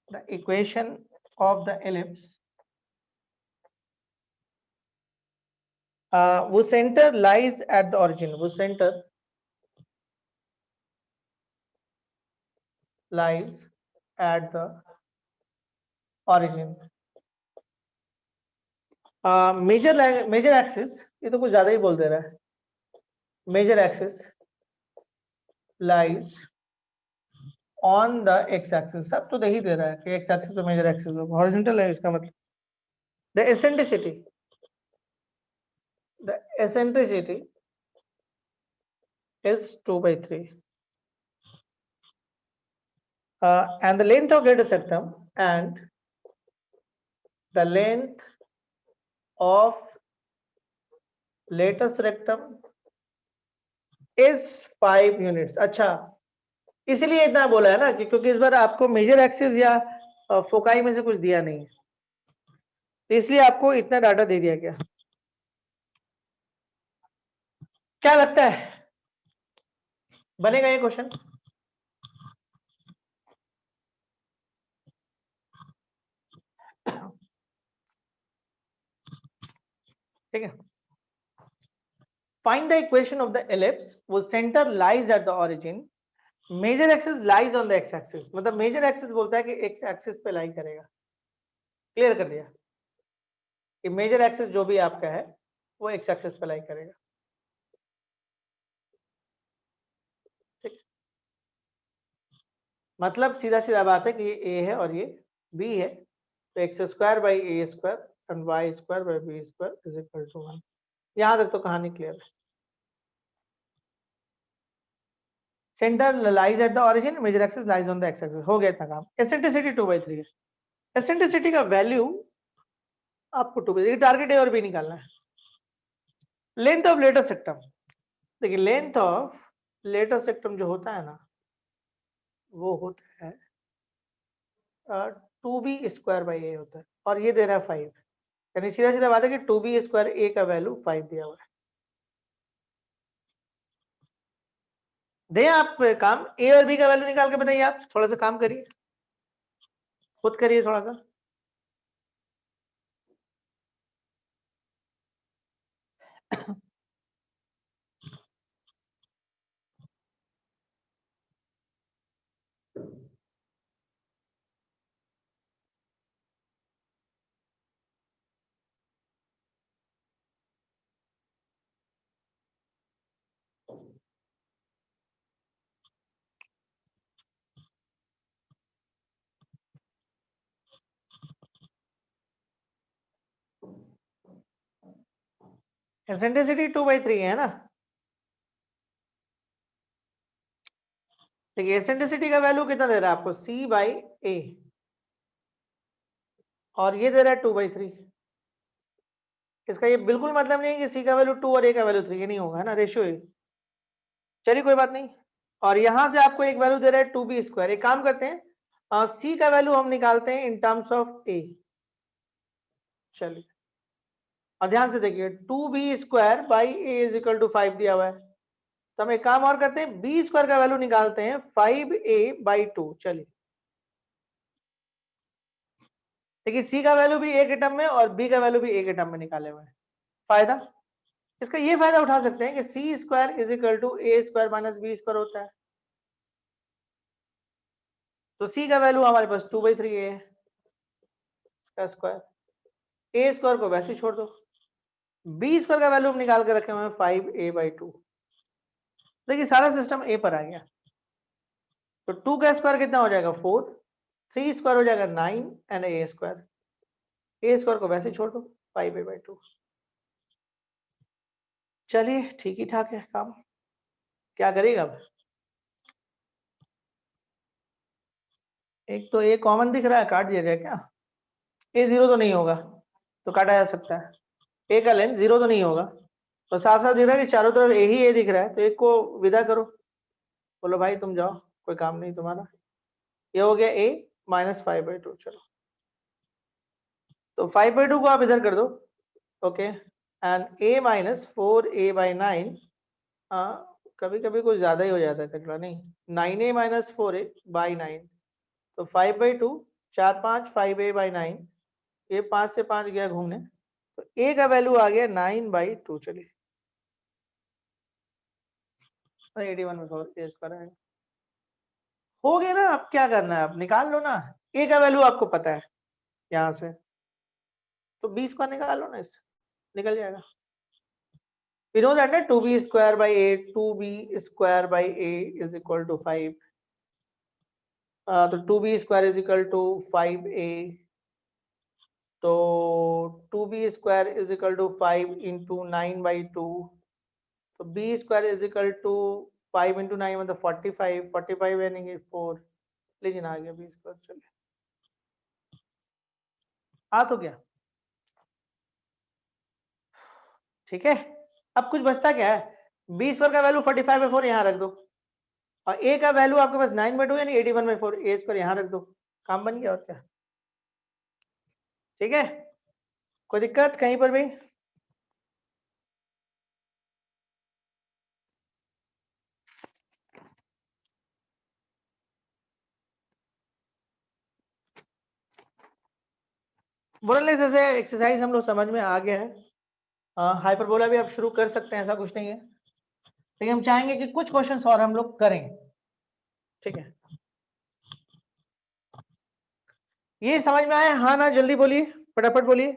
the equation of the ellipse whose center lies at the origin, whose center lies at the origin। Major axis, ये तो कुछ ज्यादा ही बोल दे रहा है। Major axis lies on the x axis, सब तो यही दे रहा है कि एक्स एक्सिस पे मेजर एक्सिस हो, हॉरिजॉन्टल है इसका मतलब। The eccentricity, the eccentricity is 2/3 and the length of later septum and the length of later rectum is 5 units। अच्छा, इसलिए इतना बोला है ना कि क्योंकि इस बार आपको मेजर एक्सिस या फोकाई में से कुछ दिया नहीं है, तो इसलिए आपको इतना डाटा दे दिया गया। क्या लगता है बनेगा ये क्वेश्चन? ठीक है। Find the equation of the ellipse वो centre lies at the origin, major axis lies on the x axis. मतलब मेजर एक्सिस बोलता है कि एक्स एक्सिस पे लाई करेगा। क्लियर कर दिया कि मेजर एक्सिस जो भी आपका है वो एक्स एक्सिस पे लाई करेगा, ठीक। मतलब सीधा सीधा बात है कि ये ए है और ये बी है, तो x square by A square and y square by B square is equal to 1। यहां तक तो कहानी क्लियर है। Center lies at the origin, major axis lies on the x axis, हो गया इतना काम। एसेंट्रिसिटी 2/3 है। एसेंट्रिसिटी का वैल्यू आपको 2/3, टारगेट ए और बी निकालना है। लेंथ ऑफ लेटर सेक्टम, देखिए लेंथ ऑफ लेटर सेक्टम जो होता है ना, वो होता है 2b² बाई ए होता है, और ये दे रहा है 5, यानी सीधा सीधा बात है कि 2b² ए का वैल्यू 5 दिया हुआ है। दें आप काम, ए और बी का वैल्यू निकाल के बताइए। आप थोड़ा सा काम करिए, खुद करिए थोड़ा सा। एसेंट्रिसिटी 2/3 है ना। देखिए एसेंट्रिसिटी का वैल्यू कितना दे रहा है आपको, c/a, और ये दे रहा है 2/3। इसका ये बिल्कुल मतलब नहीं है कि c का वैल्यू 2 और a का वैल्यू 3, ये नहीं होगा, है ना, रेशियो है। चलिए कोई बात नहीं। और यहां से आपको एक वैल्यू दे रहा है 2b²। एक काम करते हैं, c का वैल्यू हम निकालते हैं इन टर्म्स ऑफ a। चलिए, और ध्यान से देखिए 2b² / a = 5 दिया हुआ है, तो हम एक काम और करते हैं, b² का वैल्यू निकालते हैं 5a/2। चलिए देखिए c का वैल्यू भी a के टर्म में और b का वैल्यू भी a के टर्म में निकाले हुए हैं। फायदा, इसका ये फायदा उठा सकते हैं कि c² = a² - b² होता है। तो c का वैल्यू हमारे पास 2/3 है, इसका स्क्वायर, a² को वैसे छोड़ दो, b² का वैल्यू हम निकाल के रखे हुए हैं 5a/2। देखिए सारा सिस्टम a पर आ गया, तो 2 का स्क्वायर कितना हो जाएगा 4, 3² हो जाएगा 9 एंड a² को वैसे छोड़ दो 5a/2। चलिए ठीक ही ठाक है काम, क्या करेगा अब। एक तो a कॉमन दिख रहा है, काट दिया जाए क्या, a 0 तो नहीं होगा, तो काटा जा सकता है। a का लेंथ 0 तो नहीं होगा, तो साफ साफ दिख रहा है कि चारों तरफ a ही a दिख रहा है, तो एक को विदा करो, बोलो भाई तुम जाओ, कोई काम नहीं तुम्हारा। ये हो गया a - 5/2। चलो, तो 5/2 को आप इधर कर दो, ओके, एंड a - 4a/9, कभी कभी कुछ ज्यादा ही हो जाता है टकला, नहीं, 9a - 4a/9, तो 5/2, 4 5 5a/9, ये 5 से 5 गया घूमने, तो a का वैल्यू आ गया 9/2। चलिए 81 में 4 a² आएगा, हो गया ना। अब क्या करना है, आप निकाल लो ना, a का वैल्यू आपको पता है यहां से, तो b² निकाल लो ना, इससे निकल जाएगा। We know that 2b² / a, 2b² / a = 5, तो 2b² = 5a, तो 2b² = 5 × 9/2, तो b² = 5 × 9 मतलब 45, 45 यानी कि 4, लेकिन आ गया b²। चलिए आ तो गया, ठीक है। अब कुछ बचता क्या है, b² का वैल्यू 45/4 यहाँ रख दो, और a का वैल्यू आपके पास 9/2 यानी 81/4, a² यहाँ रख दो, काम बन गया और क्या, ठीक है। कोई दिक्कत कहीं पर भी। बोलने से एक्सरसाइज हम लोग समझ में आ गया है। हाइपरबोला भी आप शुरू कर सकते हैं, ऐसा कुछ नहीं है, लेकिन हम चाहेंगे कि कुछ क्वेश्चंस और हम लोग करें, ठीक है। ये समझ में आया, हाँ ना, जल्दी बोलिए, फटाफट बोलिए।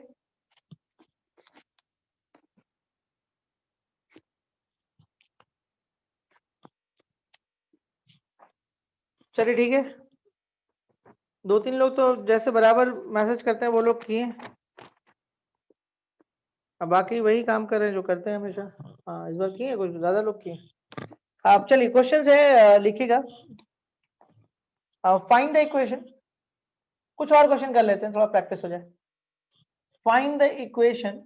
चलिए ठीक है, 2-3 लोग तो जैसे बराबर मैसेज करते हैं वो लोग किए, अब बाकी वही काम कर रहे हैं जो करते हैं हमेशा। हाँ इस बार किए, कुछ ज्यादा लोग किए। आप चलिए क्वेश्चन है, लिखिएगा, फाइंड द इक्वेशन, कुछ और क्वेश्चन कर लेते हैं, थोड़ा प्रैक्टिस हो जाए। Find the equation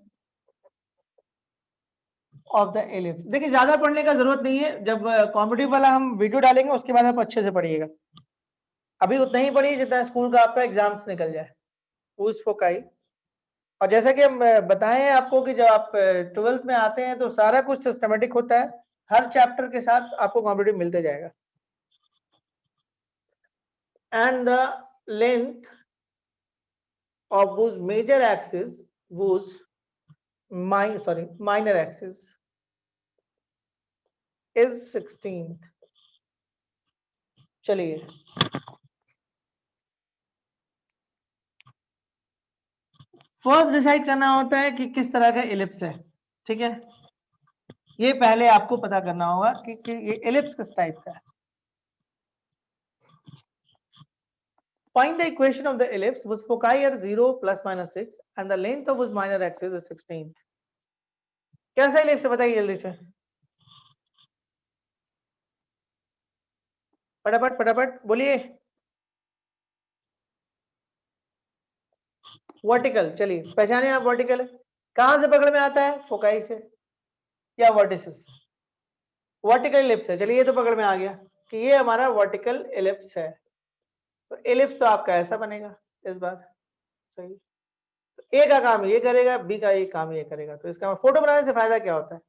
of the ellipse. देखिए ज्यादा पढ़ने का जरूरत नहीं है, जब कॉम्पिटिटिव वाला हम वीडियो डालेंगे उसके बाद आप अच्छे से पढ़िएगा, अभी उतना ही पढ़िए जितना स्कूल का आपका एग्जाम्स निकल जाए, उस फोकाई। और जैसा कि हम बताएं आपको कि जब आप 12th में आते हैं तो सारा कुछ सिस्टमेटिक होता है, हर चैप्टर के साथ आपको कॉम्पिटिटिव मिलते जाएगा। And the length of whose major axis whose minor axis is 16th। चलिए फर्स्ट डिसाइड करना होता है कि किस तरह का एलिप्स है, ठीक है, ये पहले आपको पता करना होगा कि ये एलिप्स किस टाइप का है। Find the equation of the ellipse whose foci are 0 ± 6 and the length of whose minor axis is 16th। कैसा इलिप्स है बताइए जल्दी से, फटाफट फटाफट बोलिए। वर्टिकल, चलिए पहचाने आप वर्टिकल है, कहां से पकड़ में आता है, फोकाई से या वर्टिसेस। वर्टिकल इलिप्स है, चलिए ये तो पकड़ में आ गया कि ये हमारा वर्टिकल इलिप्स है। तो इलिप्स तो आपका ऐसा बनेगा इस बार, सही। तो ए का काम ये करेगा, बी का ये काम ये करेगा। तो इसका फोटो बनाने से फायदा क्या होता है,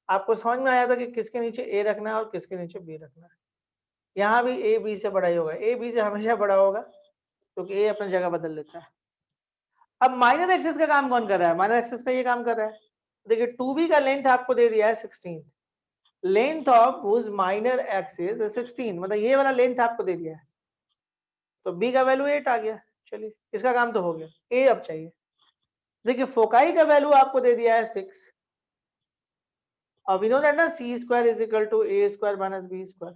आपको समझ में आया था कि किसके नीचे ए रखना है और किसके नीचे बी रखना है। यहाँ भी ए बी से बड़ा ही होगा, ए बी से हमेशा बड़ा होगा क्योंकि ए अपनी जगह बदल लेता है। अब माइनर एक्सिस का काम कौन कर रहा है, माइनर एक्सिस का ये काम कर रहा है। देखिए 2b का लेंथ आपको दे दिया है 16, length of whose minor axis 16, मतलब ये वाला लेंथ आपको दे दिया है। तो b का वैल्यू 8 आ गया, चलिए इसका काम तो हो गया। a अब चाहिए, देखिए फोकाई का वैल्यू आपको दे दिया है 6, और वी नो दैट ना C square is equal to A square minus B square.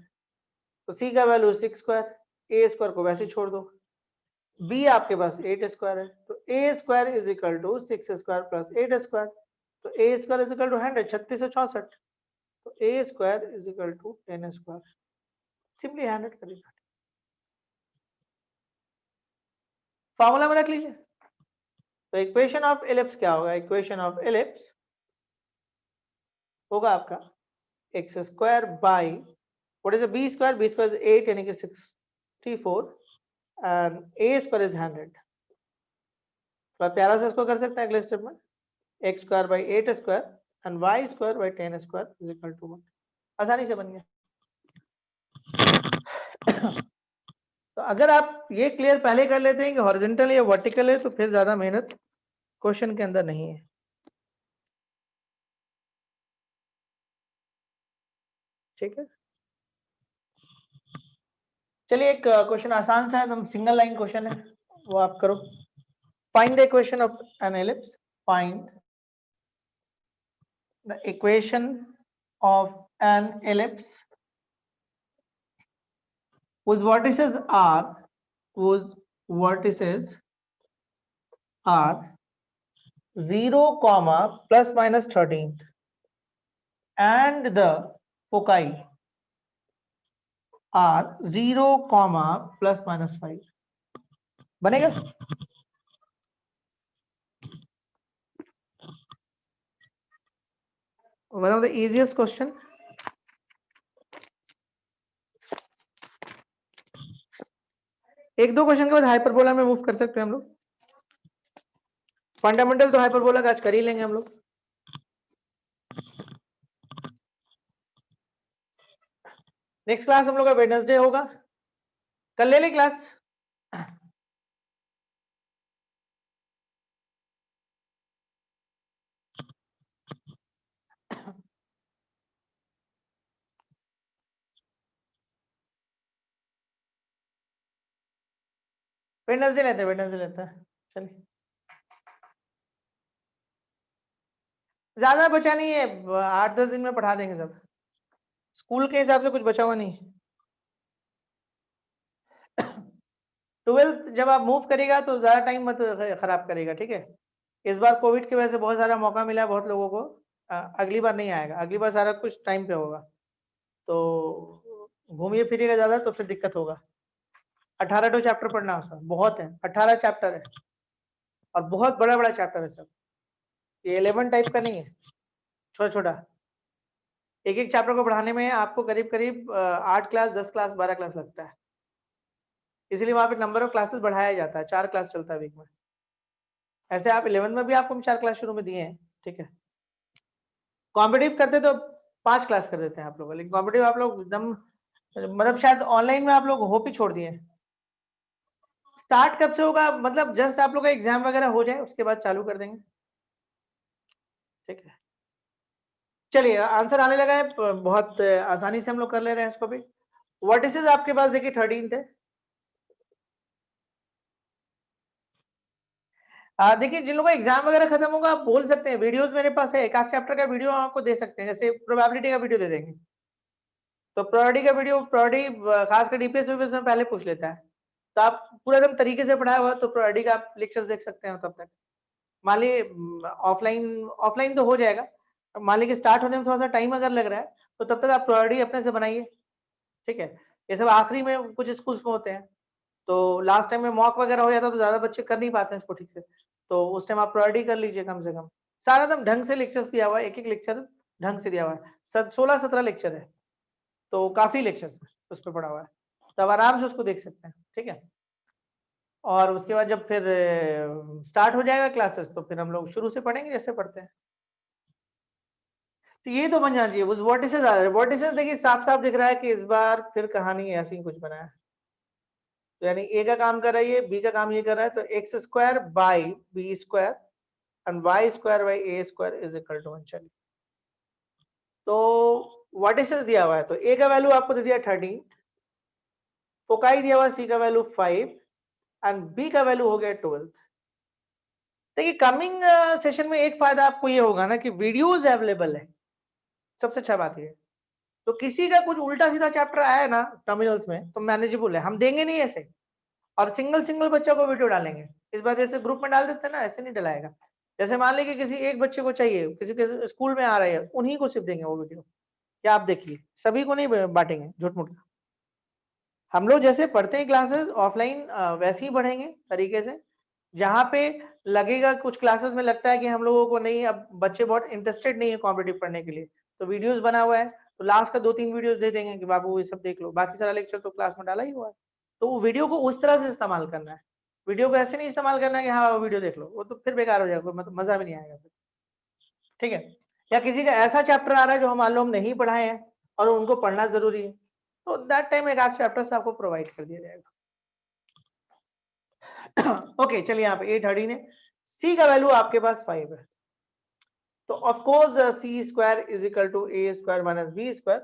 तो c का वैल्यू 6 स्क्वायर, a स्क्वायर को वैसे छोड़ दो, b आपके पास 8 स्क्वायर है, तो a square is equal to 6 square plus 8 square. तो a square is equal to 100, 3664। तो a square is equal to 10 square, simply 100 करेगा। फॉर्मूला में रख लीजिए। तो इक्वेशन ऑफ एलिप्स क्या होगा, इक्वेशन ऑफ एलिप्स होगा आपका x square by what is b square, B square is 8 यानी कि 64 एंड a स्क्वायर इज 100। थोड़ा प्यारा से इसको कर सकते हैं अगले स्टेप में, x square by 8 square and y square by 10 square is equal to 1। आसानी से बन गया। तो अगर आप ये क्लियर पहले कर लेते हैं कि हॉरिजॉन्टल या वर्टिकल है तो फिर ज्यादा मेहनत क्वेश्चन के अंदर नहीं है। ठीक है, चलिए एक क्वेश्चन आसान सा है, एकदम सिंगल लाइन क्वेश्चन है, वो आप करो। Find the equation of an ellipse, find the equation of an ellipse whose vertices are 0 comma plus minus 13th and the foci are 0 comma plus minus 5। बनेगा? One of the easiest question। एक दो question के बाद hyperbola में move कर सकते हैं हम लोग। फंडामेंटल तो हाइपरबोला का आज कर ही लेंगे हम लोग। नेक्स्ट क्लास हम लोग का वेडनेसडे होगा, कल ले क्लास। वेडनेसडे लेते हैं चलिए। ज्यादा बचा नहीं है, 8-10 दिन में पढ़ा देंगे सब, स्कूल के हिसाब से कुछ बचा हुआ नहीं। 12th जब आप मूव करेगा तो ज्यादा टाइम मत खराब करेगा, ठीक है। इस बार कोविड की वजह से बहुत सारा मौका मिला है बहुत लोगों को, अगली बार नहीं आएगा, अगली बार सारा कुछ टाइम पे होगा, तो घूमिए फिरिएगा ज्यादा तो फिर दिक्कत होगा। 18 चैप्टर पढ़ना है उसमें, बहुत है, 18 चैप्टर है और बहुत बड़ा बड़ा चैप्टर है सब, ये 11 टाइप का नहीं है, छोटा छोटा। एक एक चैप्टर को पढ़ाने में आपको करीब करीब 8 क्लास 10 क्लास 12 क्लास लगता है, इसलिए वहां पे नंबर ऑफ क्लासेस बढ़ाया जाता है, 4 क्लास चलता है वीक में। ऐसे आप 11 में भी आपको 4 क्लास शुरू में दिए हैं, ठीक है। कॉम्पिटिटिव करते तो 5 क्लास कर देते हैं आप लोग, लेकिन कॉम्पिटिटिव आप लोग एकदम मतलब शायद ऑनलाइन में आप लोग होप ही छोड़ दिए। स्टार्ट कब से होगा, मतलब जस्ट आप लोग का एग्जाम वगैरह हो जाए उसके बाद चालू कर देंगे, ठीक है। चलिए आंसर आने लगा है, बहुत आसानी से हम लोग कर ले रहे हैं इसको भी। वर्टिसेस आपके पास देखिए 13 है। देखिए जिन लोगों का एग्जाम वगैरह खत्म होगा आप बोल सकते हैं, वीडियोस मेरे पास है, एक आध चैप्टर का वीडियो आपको दे सकते हैं, जैसे प्रोबेबिलिटी का वीडियो दे देंगे। तो प्रोबेबिलिटी का वीडियो, प्रोबेबिलिटी खासकर डीपीएस यूपीएस में पहले पूछ लेता है, तो आप पूरा एकदम तरीके से पढ़ाया हुआ तो प्रोबेबिलिटी का आप लेक्चर्स देख सकते हैं तब तक। मान लीजिए ऑफलाइन ऑफलाइन तो हो जाएगा, मान लीजिए स्टार्ट होने में थोड़ा सा टाइम अगर लग रहा है तो तब तक आप प्रायोरिटी अपने से बनाइए, ठीक है। ये सब आखिरी में कुछ स्कूल्स में होते हैं, तो लास्ट टाइम में मॉक वगैरह हो जाता है तो ज्यादा बच्चे कर नहीं पाते हैं इसको ठीक से, तो उस टाइम आप प्रायोरिटी कर लीजिए कम से कम। सारा एकदम ढंग से लेक्चर्स दिया हुआ है, एक एक लेक्चर ढंग से दिया हुआ है, 16-17 लेक्चर है, तो काफी लेक्चर्स उस पर पड़ा हुआ है, तो आप आराम से उसको देख सकते हैं, ठीक है। और उसके बाद जब फिर स्टार्ट हो जाएगा क्लासेस तो फिर हम लोग शुरू से पढ़ेंगे जैसे पढ़ते हैं। तो ये तो बन जाना चाहिए। उस वर्टिसेस आ रहे हैं, वर्टिसेस देखिए साफ साफ दिख रहा है कि इस बार फिर कहानी ऐसी ही कुछ बना है, तो यानी ए का काम कर रहा है ये, बी का काम ये कर रहा है, तो x square by B square and y square by A square is equal to 1। चलिए, तो वर्टिसेस दिया हुआ है, तो ए का वैल्यू आपको दे दिया 13, फोकाई दिया हुआ सी का वैल्यू 5 एंड बी का वैल्यू हो गया 12। देखिए कमिंग सेशन में एक फायदा आपको ये होगा ना कि वीडियोस अवेलेबल है, सबसे अच्छा बात ये। तो किसी का कुछ उल्टा सीधा चैप्टर आया ना टर्मिनल्स में तो मैनेजेबल है, हम देंगे नहीं ऐसे, और सिंगल सिंगल बच्चों को वीडियो डालेंगे। इस बार जैसे ग्रुप में डाल देते हैं ना, ऐसे नहीं डलाएगा। जैसे मान लीजिए किसी एक बच्चे को चाहिए, किसी के स्कूल में आ रहे हैं, उन्हीं को सिर्फ देंगे वो वीडियो, क्या आप देखिए, सभी को नहीं बांटेंगे झूठ मूठ का। हम लोग जैसे पढ़ते हैं क्लासेस ऑफलाइन वैसे ही पढ़ेंगे तरीके से। जहाँ पे लगेगा कुछ क्लासेस में लगता है कि हम लोगों को नहीं, अब बच्चे बहुत इंटरेस्टेड नहीं है कॉम्पिटिटिव पढ़ने के लिए, तो वीडियोस बना हुआ है, तो लास्ट का 2-3 वीडियोस दे देंगे कि बाबू ये सब देख लो, बाकी सारा लेक्चर तो क्लास में डाला ही हुआ है। तो वो वीडियो को उस तरह से इस्तेमाल करना है, वीडियो को ऐसे नहीं इस्तेमाल करना है कि हाँ वीडियो देख लो, वो तो फिर बेकार हो जाएगा, मतलब मजा भी नहीं आएगा फिर, ठीक है। या किसी का ऐसा चैप्टर आ रहा है जो मान लो हम नहीं पढ़ाए हैं और उनको पढ़ना जरूरी है, तो दैट टाइम एक आध चैप्टर से आपको प्रोवाइड कर दिया जाएगा। ओके चलिए, यहाँ पे 813 है, सी का वैल्यू आपके पास 5 है, तो of course c square is equal to A square minus B square.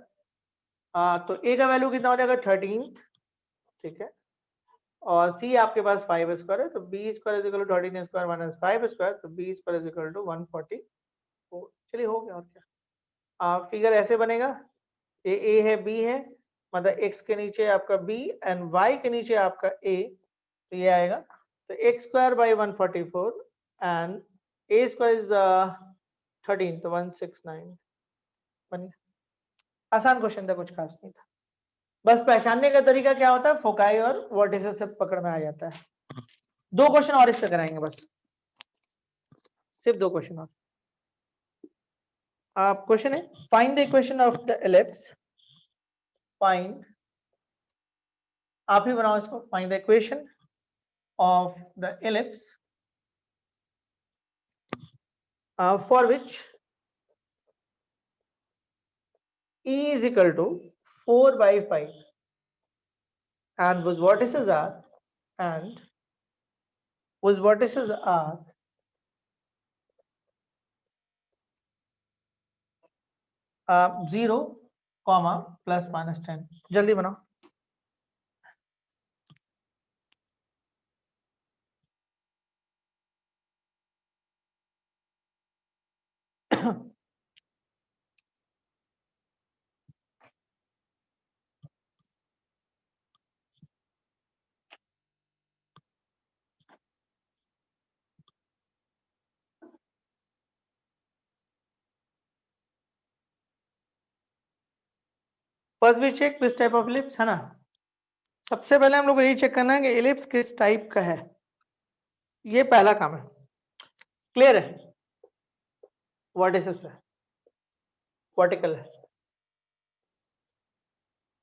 तो ए का वैल्यू कितना हो जाएगा 13, ठीक है, और सी आपके पास 5 स्क्वायर है, तो B square is equal to 13 square minus 5 square, तो B square is equal to 144। चलिए हो गया, और क्या। फिगर ऐसे बनेगा, ए है बी है, मतलब एक्स के नीचे आपका बी एंड वाई के नीचे आपका ए, तो ये आएगा, तो x square by 144 and A square is 13, तो 169 बन गया। आसान क्वेश्चन था, कुछ खास नहीं था, बस पहचानने का तरीका क्या होता है, फोकाई और वर्टिसेस से पकड़ में आ जाता है। 2 क्वेश्चन और इस पे कराएंगे बस, सिर्फ 2 क्वेश्चन और। आप क्वेश्चन है, find the equation of the ellipse, find, आप ही बनाओ इसको, find the equation of the ellipse for which E is equal to 4 by 5 and whose vertices are, and whose vertices are 0, plus minus 10। जल्दी बनाओ। First we check किस type of ellipse है ना, सबसे पहले हम लोग को यही चेक करना है कि इलिप्स किस टाइप का है, ये पहला काम है। क्लियर है, वर्टिसेस है, वर्टिकल है,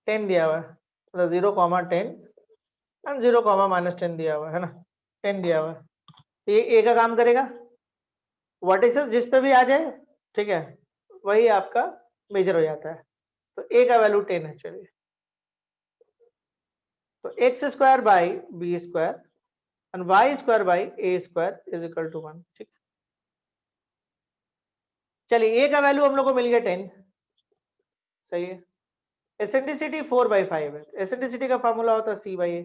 10 दिया हुआ है, मतलब 0, 10 एंड 0, -10 दिया हुआ है ना, 10 दिया हुआ है, तो ये ए का काम करेगा, वर्टिसेस जिस पे भी आ जाए, ठीक है, वही आपका मेजर हो जाता है, तो ए का वैल्यू 10 है। चलिए, तो x square by B square and y square by A square is equal to 1, ठीक। चलिए, ए का वैल्यू हम लोग को मिल गया 10, सही है। एसेंट्रिसिटी 4/5 है, एसेंट्रिसिटी का फॉर्मूला होता है सी बाई ए,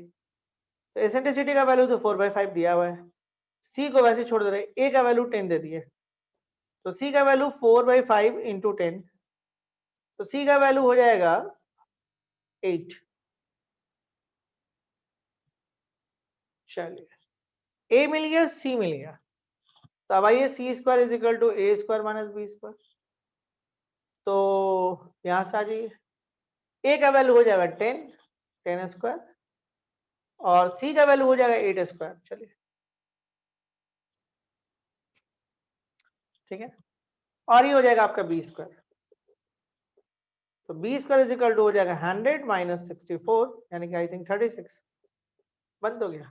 तो एसेंट्रिसिटी का वैल्यू तो 4/5 दिया हुआ है, सी को वैसे छोड़ दे रहे, ए का वैल्यू 10 दे दिए, तो सी का वैल्यू 4/5 इंटू 10, तो सी का वैल्यू हो जाएगा 8। चलिए, ए मिल गया, सी मिल गया, तो अब आइए C square is equal to A square minus B square, तो यहां से आ जाइए, ए का वैल्यू हो जाएगा 10 स्क्वायर और सी का वैल्यू हो जाएगा 8 स्क्वायर। चलिए ठीक है, और ये हो जाएगा आपका बी स्क्वायर। तो B square is equal to हो जाएगा 100 माइनस 64 यानी कि आई थिंक 36। बंद हो गया।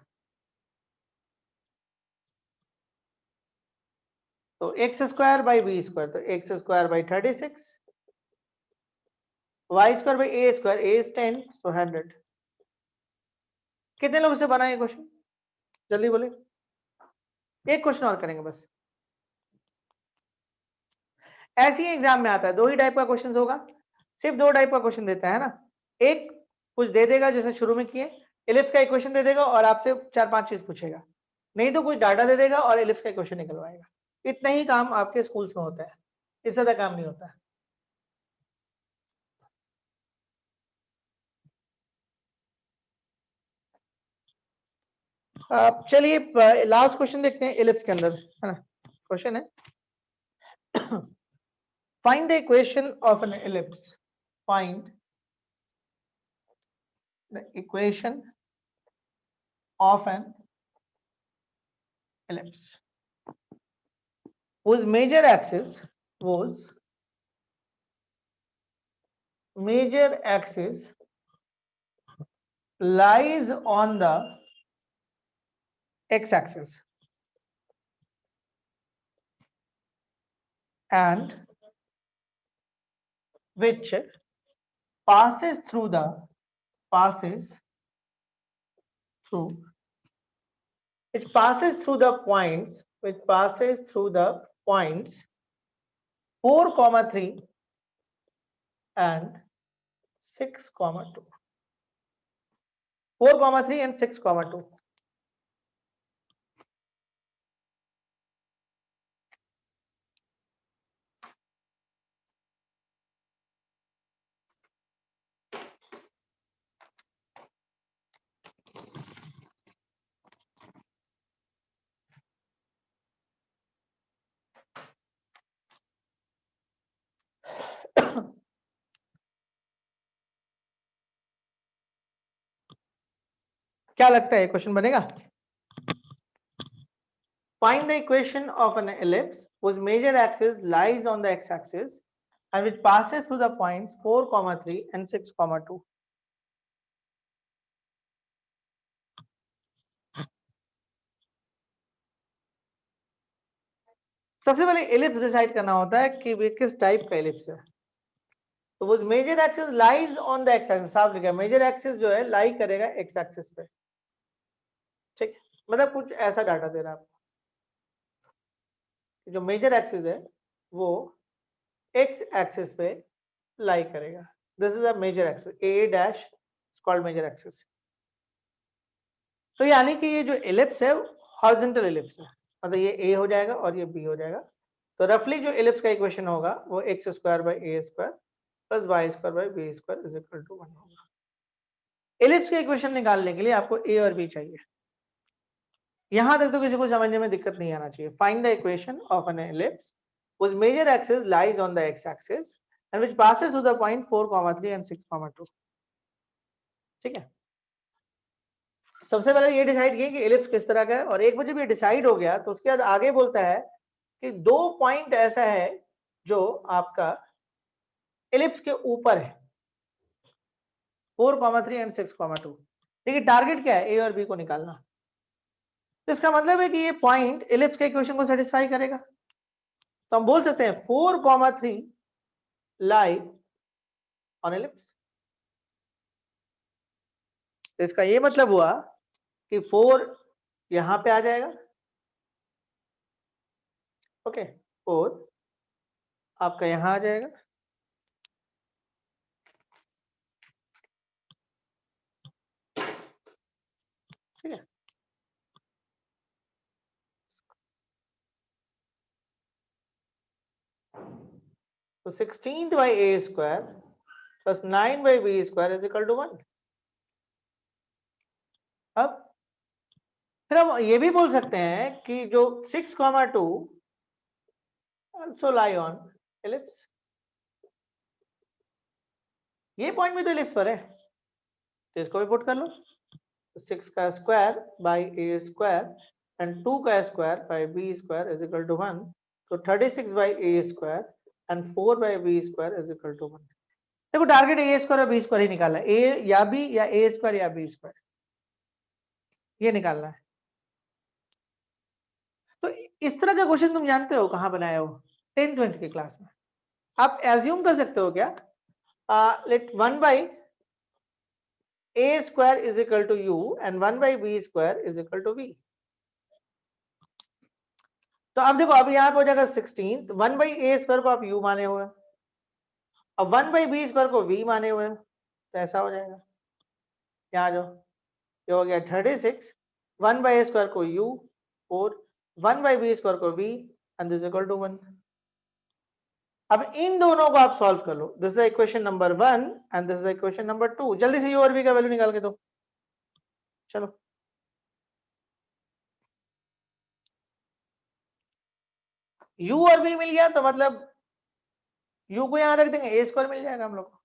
तो x square by B square, तो x square by 36, Y square by A square, A is 10 so 100। कितने लोग से बना ये क्वेश्चन, जल्दी बोले। एक क्वेश्चन और करेंगे बस। ऐसे ही एग्जाम में आता है, दो ही टाइप का क्वेश्चन होगा, सिर्फ दो टाइप का क्वेश्चन देता है ना। एक कुछ दे देगा जैसे शुरू में किए, एलिप्स का इक्वेशन दे देगा और आपसे 4-5 चीज पूछेगा, नहीं तो कुछ डाटा दे देगा और एलिप्स का इक्वेशन निकलवाएगा। इतना ही काम आपके स्कूल्स में होता है, इससे ज्यादा काम नहीं होता है। अब चलिए लास्ट क्वेश्चन देखते हैं एलिप्स के अंदर, है ना। क्वेश्चन है find the equation of an ellipse, find the equation of an ellipse whose major axis lies on the x-axis and which passes through the points 4, 3 and 6, 2. 4, 3 and 6, 2. क्या लगता है क्वेश्चन बनेगा? Find the equation of an ellipse whose major axis lies on the x-axis and which passes through the points 4, 3 and 6, 2. सबसे पहले ellipse decide करना होता है कि वे किस टाइप का एलिप्स है। तो वो major axis lies on the x axis, साफ लिखा है मेजर एक्सिस जो है लाई करेगा एक्स एक्सिस पे। ठीक, मतलब कुछ ऐसा डाटा दे रहा है आपको, जो मेजर एक्सिस है वो एक्स एक्सिस पे लाई करेगा। This is a major axis, a dash called major axis. तो यानी कि ये जो एलिप्स है हॉरिजॉन्टल एलिप्स है, मतलब ये ए हो जाएगा और ये बी हो जाएगा। तो रफली जो एलिप्स का इक्वेशन होगा वो x square by A square plus y square by B square is equal to 1 होगा। एलिप्स के इक्वेशन निकालने के लिए आपको ए और बी चाहिए। यहां तक तो किसी को समझने में दिक्कत नहीं आना चाहिए। Find the equation of an ellipse whose major axis lies on the x-axis and which passes through the point 4, 3 and 6, 2. ठीक है, सबसे पहले ये डिसाइड किए कि एलिप्स किस तरह का है, और एक बार जब ये डिसाइड हो गया तो उसके बाद आगे बोलता है कि दो पॉइंट ऐसा है जो आपका एलिप्स के ऊपर है 4, 3 एंड 6, 2। देखिए टारगेट क्या है, ए और बी को निकालना। तो इसका मतलब है कि ये पॉइंट एलिप्स के इक्वेशन को सेटिस्फाई करेगा। तो हम बोल सकते हैं 4, 3 लाई ऑन एलिप्स। तो इसका ये मतलब हुआ कि 4 यहां पे आ जाएगा, ओके, 4 आपका यहां आ जाएगा, ठीक है। तो 16th by a square plus 9 by b square is equal to 1। अब फिर हम ये भी बोल सकते हैं कि जो 6, 2 also lie on ellipse। ये पॉइंट में तो इलिप्स पर है, तो इसको भी पुट कर लो। 6 का square by A square and 2 का square by B square is equal to 1, तो 36 बाई ए square and 4 by B square is equal to 1। देखो टारगेट ए स्क्वायर और बी स्क्वायर ही निकालना है, ए या बी या ए स्क्वायर या बी स्क्वायर, ये निकालना है। तो इस तरह का क्वेश्चन तुम जानते हो कहां बनाया हो? 10th की क्लास में। आप एज्यूम कर सकते हो क्या, let 1 by a square is equal to u and 1 by b square is equal to v। तो अब देखो, अब यहाँ पे हो जाएगा 16, 1 by a स्क्वायर को आप u माने हुए, अब 1 by b स्क्वायर को v माने हुए, तो ऐसा हो जाएगा। यहाँ आ जाओ, ये हो गया 36, 1 by a स्क्वायर को u और 1 by b स्क्वायर को v and this equal to 1। अब इन दोनों को आप सॉल्व कर लो, this is equation number 1 and this is equation number 2। जल्दी से u और v का वैल्यू निकाल के दो, चलो। u और v मिल गया तो मतलब u को यहां रख देंगे, a स्क्वायर मिल जाएगा हम लोग को।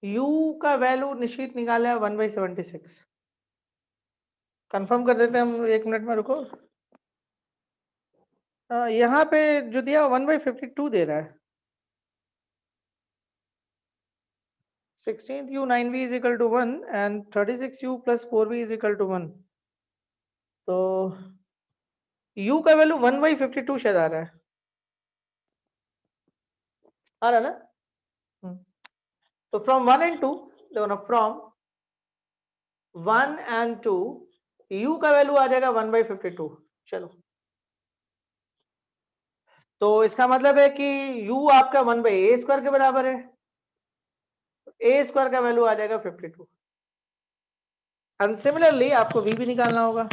u का वैल्यू निश्चित निकाला है 1/76। कंफर्म कर देते हैं हम, 1 मिनट में रुको। यहाँ पे जो दिया 1/52 दे रहा है। 16u 9v is equal to 1 and 36u plus 4v is equal to 1। तो u का वैल्यू 1/52 शायद आ रहा है, आ रहा है ना? तो फ्रॉम 1 एंड 2 देखो ना, फ्रॉम 1 एंड 2 u का वैल्यू आ जाएगा 1/52। चलो, तो इसका मतलब है कि u आपका 1/a स्क्वायर के बराबर है, a स्क्वायर का वैल्यू आ जाएगा 52। एंड सिमिलरली आपको v भी निकालना होगा,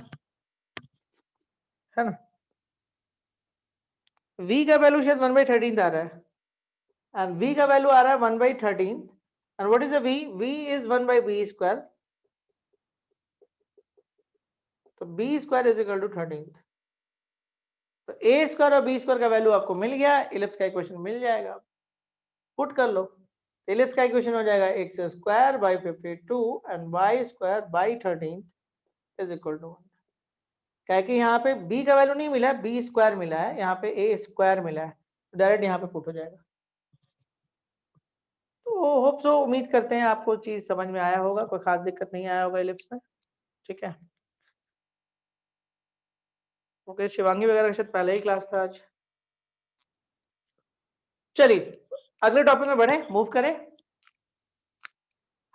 है ना? v का वैल्यू शायद 1/13 आ रहा है, एंड v का वैल्यू आ रहा है 1/13। And what is the v? v is 1/b square, तो b square is equal to 13। तो a स्क्वायर और b स्क्वायर का वैल्यू आपको मिल गया, इलिप्स का इक्वेशन मिल जाएगा, पुट कर लो। इलिप्स का इक्वेशन हो जाएगा x square by 52 and y square by 13 is equal to 1। क्या है कि यहाँ पे b का वैल्यू नहीं मिला है, b स्क्वायर मिला है, यहाँ पे a स्क्वायर मिला है, डायरेक्ट यहाँ पे पुट हो जाएगा। तो होप सो, उम्मीद करते हैं आपको चीज समझ में आया होगा, कोई खास दिक्कत नहीं आया होगा इलिप्स में, ठीक है? ओके, शिवांगी वगैरह का शायद पहले ही क्लास था आज। चलिए अगले टॉपिक में बढ़े, मूव करें।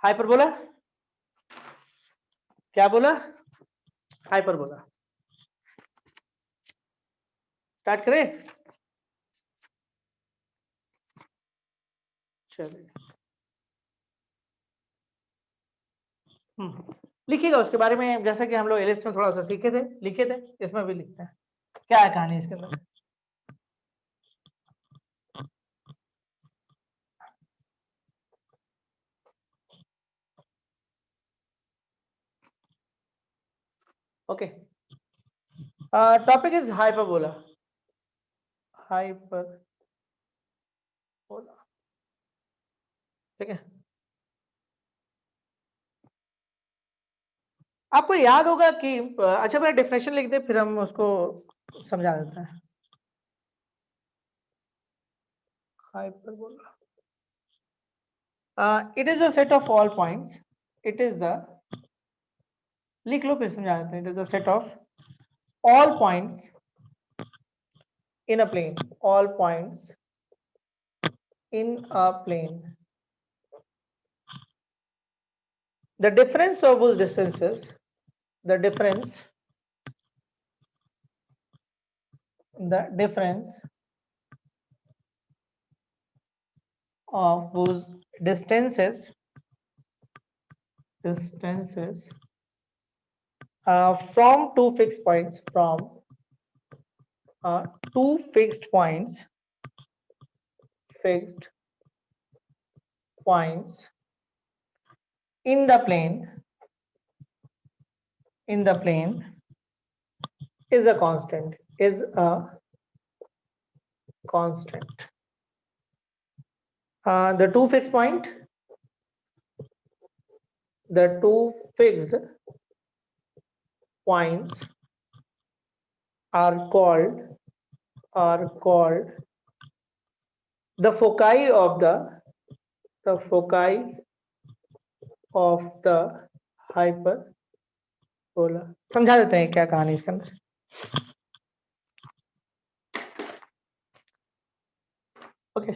हाइपरबोला, क्या बोला? हाइपरबोला स्टार्ट करें? चलिए, लिखिएगा उसके बारे में, जैसा कि हम लोग एलिप्स में थोड़ा सा सीखे थे, लिखे थे, इसमें भी लिखते हैं क्या है कहानी इसके अंदर। Okay, topic is hyperbola. Hyperbola, ठीक है? आपको याद होगा कि अच्छा मैं डेफिनेशन लिख दे फिर हम उसको समझा देते हैं। Hyperbola it is a set of all points, it is the, लिख लो फिर समझा देते हैं, it is the set of all points in a plane, all points in a plane, the difference of whose distances, the difference of whose distances from two fixed points, from two fixed points in the plane is a constant, the two fixed points are called the foci of the hyperbola। समझा देते हैं क्या कहानी इसके अंदर। Okay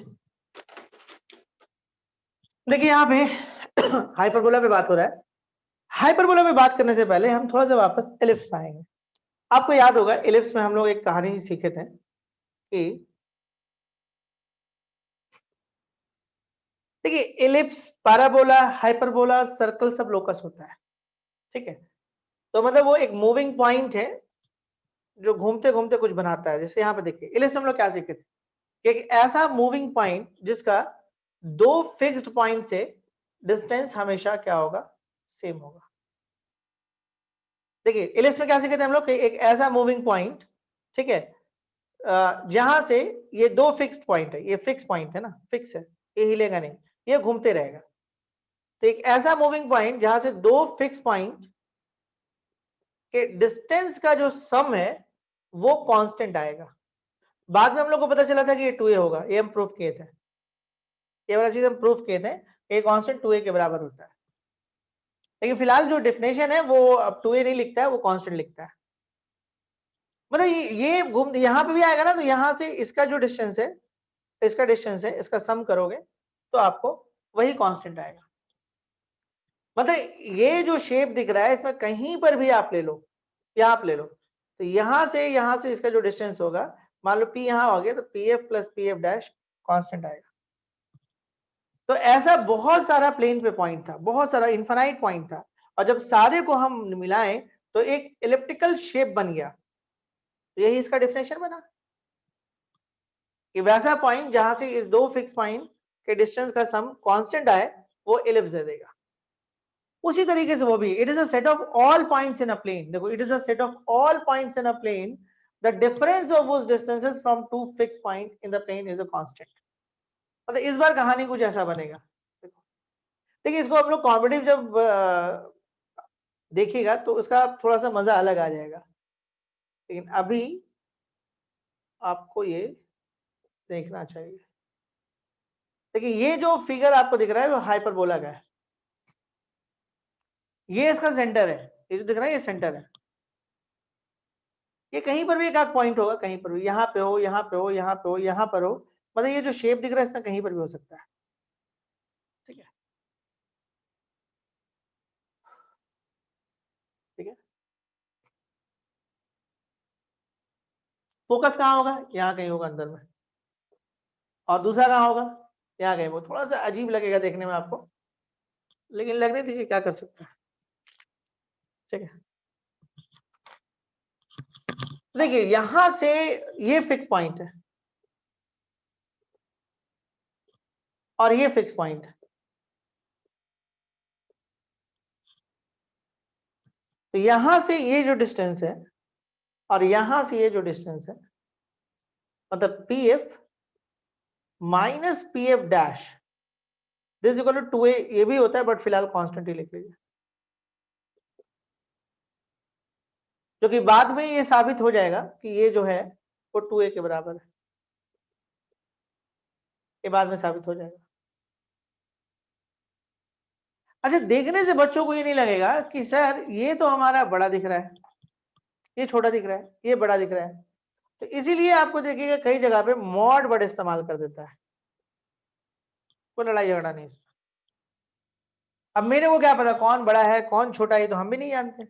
देखिए यहाँ पे हाइपरबोला पे बात हो रहा है। हाइपरबोला पे बात करने से पहले हम थोड़ा सा वापस एलिप्स पे आएंगे। आपको याद होगा एलिप्स में हम लोग एक कहानी सीखे थे कि देखिए एलिप्स, पैराबोला, हाइपरबोला, सर्कल सब लोकस होता है, ठीक है। तो मतलब वो एक मूविंग पॉइंट है जो घूमते घूमते कुछ बनाता है। जैसे यहाँ पे देखिए एलिप्स हम लोग क्या सीखे थे कि एक ऐसा मूविंग पॉइंट जिसका दो फिक्स्ड पॉइंट से डिस्टेंस हमेशा क्या होगा, सेम होगा। देखिए एलिप्स में क्या सीखे थे हम लोग कि एक ऐसा मूविंग पॉइंट, ठीक है, जहां से ये दो फिक्स्ड पॉइंट है, ये फिक्स पॉइंट है ना, फिक्स है, ये हिलेगा नहीं, ये घूमते रहेगा। तो एक ऐसा मूविंग पॉइंट जहां से दो फिक्स पॉइंट के डिस्टेंस का जो सम है वो कांस्टेंट आएगा। बाद में हम लोग को पता चला था कि ये 2a होगा, ये हम प्रूफ किए थे, ये वाला चीज हम प्रूफ किए थे, ये कांस्टेंट 2a के बराबर होता है। लेकिन फिलहाल जो डेफिनेशन है वो अब 2a नहीं लिखता है, वो कांस्टेंट लिखता है। मतलब ये घूम यहां पे भी आएगा ना, तो यहां से इसका जो डिस्टेंस है, इसका सम करोगे तो आपको वही कांस्टेंट आएगा। मतलब ये जो शेप दिख रहा है इसमें कहीं पर भी आप ले लो, यहाँ आप ले लो, तो यहां से इसका जो डिस्टेंस होगा, मान लो p यहां हो गया तो pf plus pf dash constant आएगा। तो ऐसा बहुत सारा प्लेन पे पॉइंट था, बहुत सारा इनफाइनाइट पॉइंट था, और जब सारे को हम मिलाएं तो एक इलिप्टिकल शेप बन गया। तो यही इसका डेफिनेशन बना कि वैसा पॉइंट जहां से इस दो फिक्स पॉइंट के डिस्टेंस का सम कांस्टेंट आए वो इलिप्स दे देगा। उसी तरीके से वो भी, it is a set of all points in a plane. देखो it is a set of all points in a plane, the difference of those distances from two fixed point in the plane is a constant। मतलब इस बार कहानी कुछ ऐसा बनेगा। देखो देखिए इसको हम लोग कॉम्पिटिटिव जब देखिएगा तो उसका थोड़ा सा मजा अलग आ जाएगा, लेकिन अभी आपको ये देखना चाहिए। देखिए ये जो फिगर आपको दिख रहा है वो हाइपरबोला का है, ये इसका सेंटर है, ये जो दिख रहा है ये सेंटर है। ये कहीं पर भी एक आध पॉइंट होगा, कहीं पर भी, यहाँ पे हो, यहाँ पे हो, यहाँ पे हो, यहाँ पर हो, मतलब ये जो शेप दिख रहा है इसमें कहीं पर भी हो सकता है, ठीक है, ठीक है। फोकस कहाँ होगा, यहाँ कहीं होगा अंदर में, और दूसरा कहाँ होगा, यहाँ कहीं। वो थोड़ा सा अजीब लगेगा देखने में आपको, लेकिन लगने दीजिए, क्या कर सकते हैं, ठीक है। देखिए यहां से ये फिक्स पॉइंट है और ये फिक्स पॉइंट है, तो यहां से ये जो डिस्टेंस है और यहां से ये जो डिस्टेंस है, मतलब P F minus P F dash this equal to 2a, ये भी होता है बट फिलहाल कांस्टेंट ही लिख लीजिए। जो कि बाद में ये साबित हो जाएगा कि ये जो है वो 2a के बराबर है, ये बाद में साबित हो जाएगा। अच्छा, देखने से बच्चों को ये नहीं लगेगा कि सर ये तो हमारा बड़ा दिख रहा है, ये छोटा दिख रहा है, ये बड़ा दिख रहा है, तो इसीलिए आपको देखिएगा कई जगह पे मॉड वर्ड इस्तेमाल कर देता है। कोई लड़ाई झगड़ा नहीं इसमें। अब मेरे को क्या पता कौन बड़ा है कौन छोटा है, तो हम भी नहीं जानते,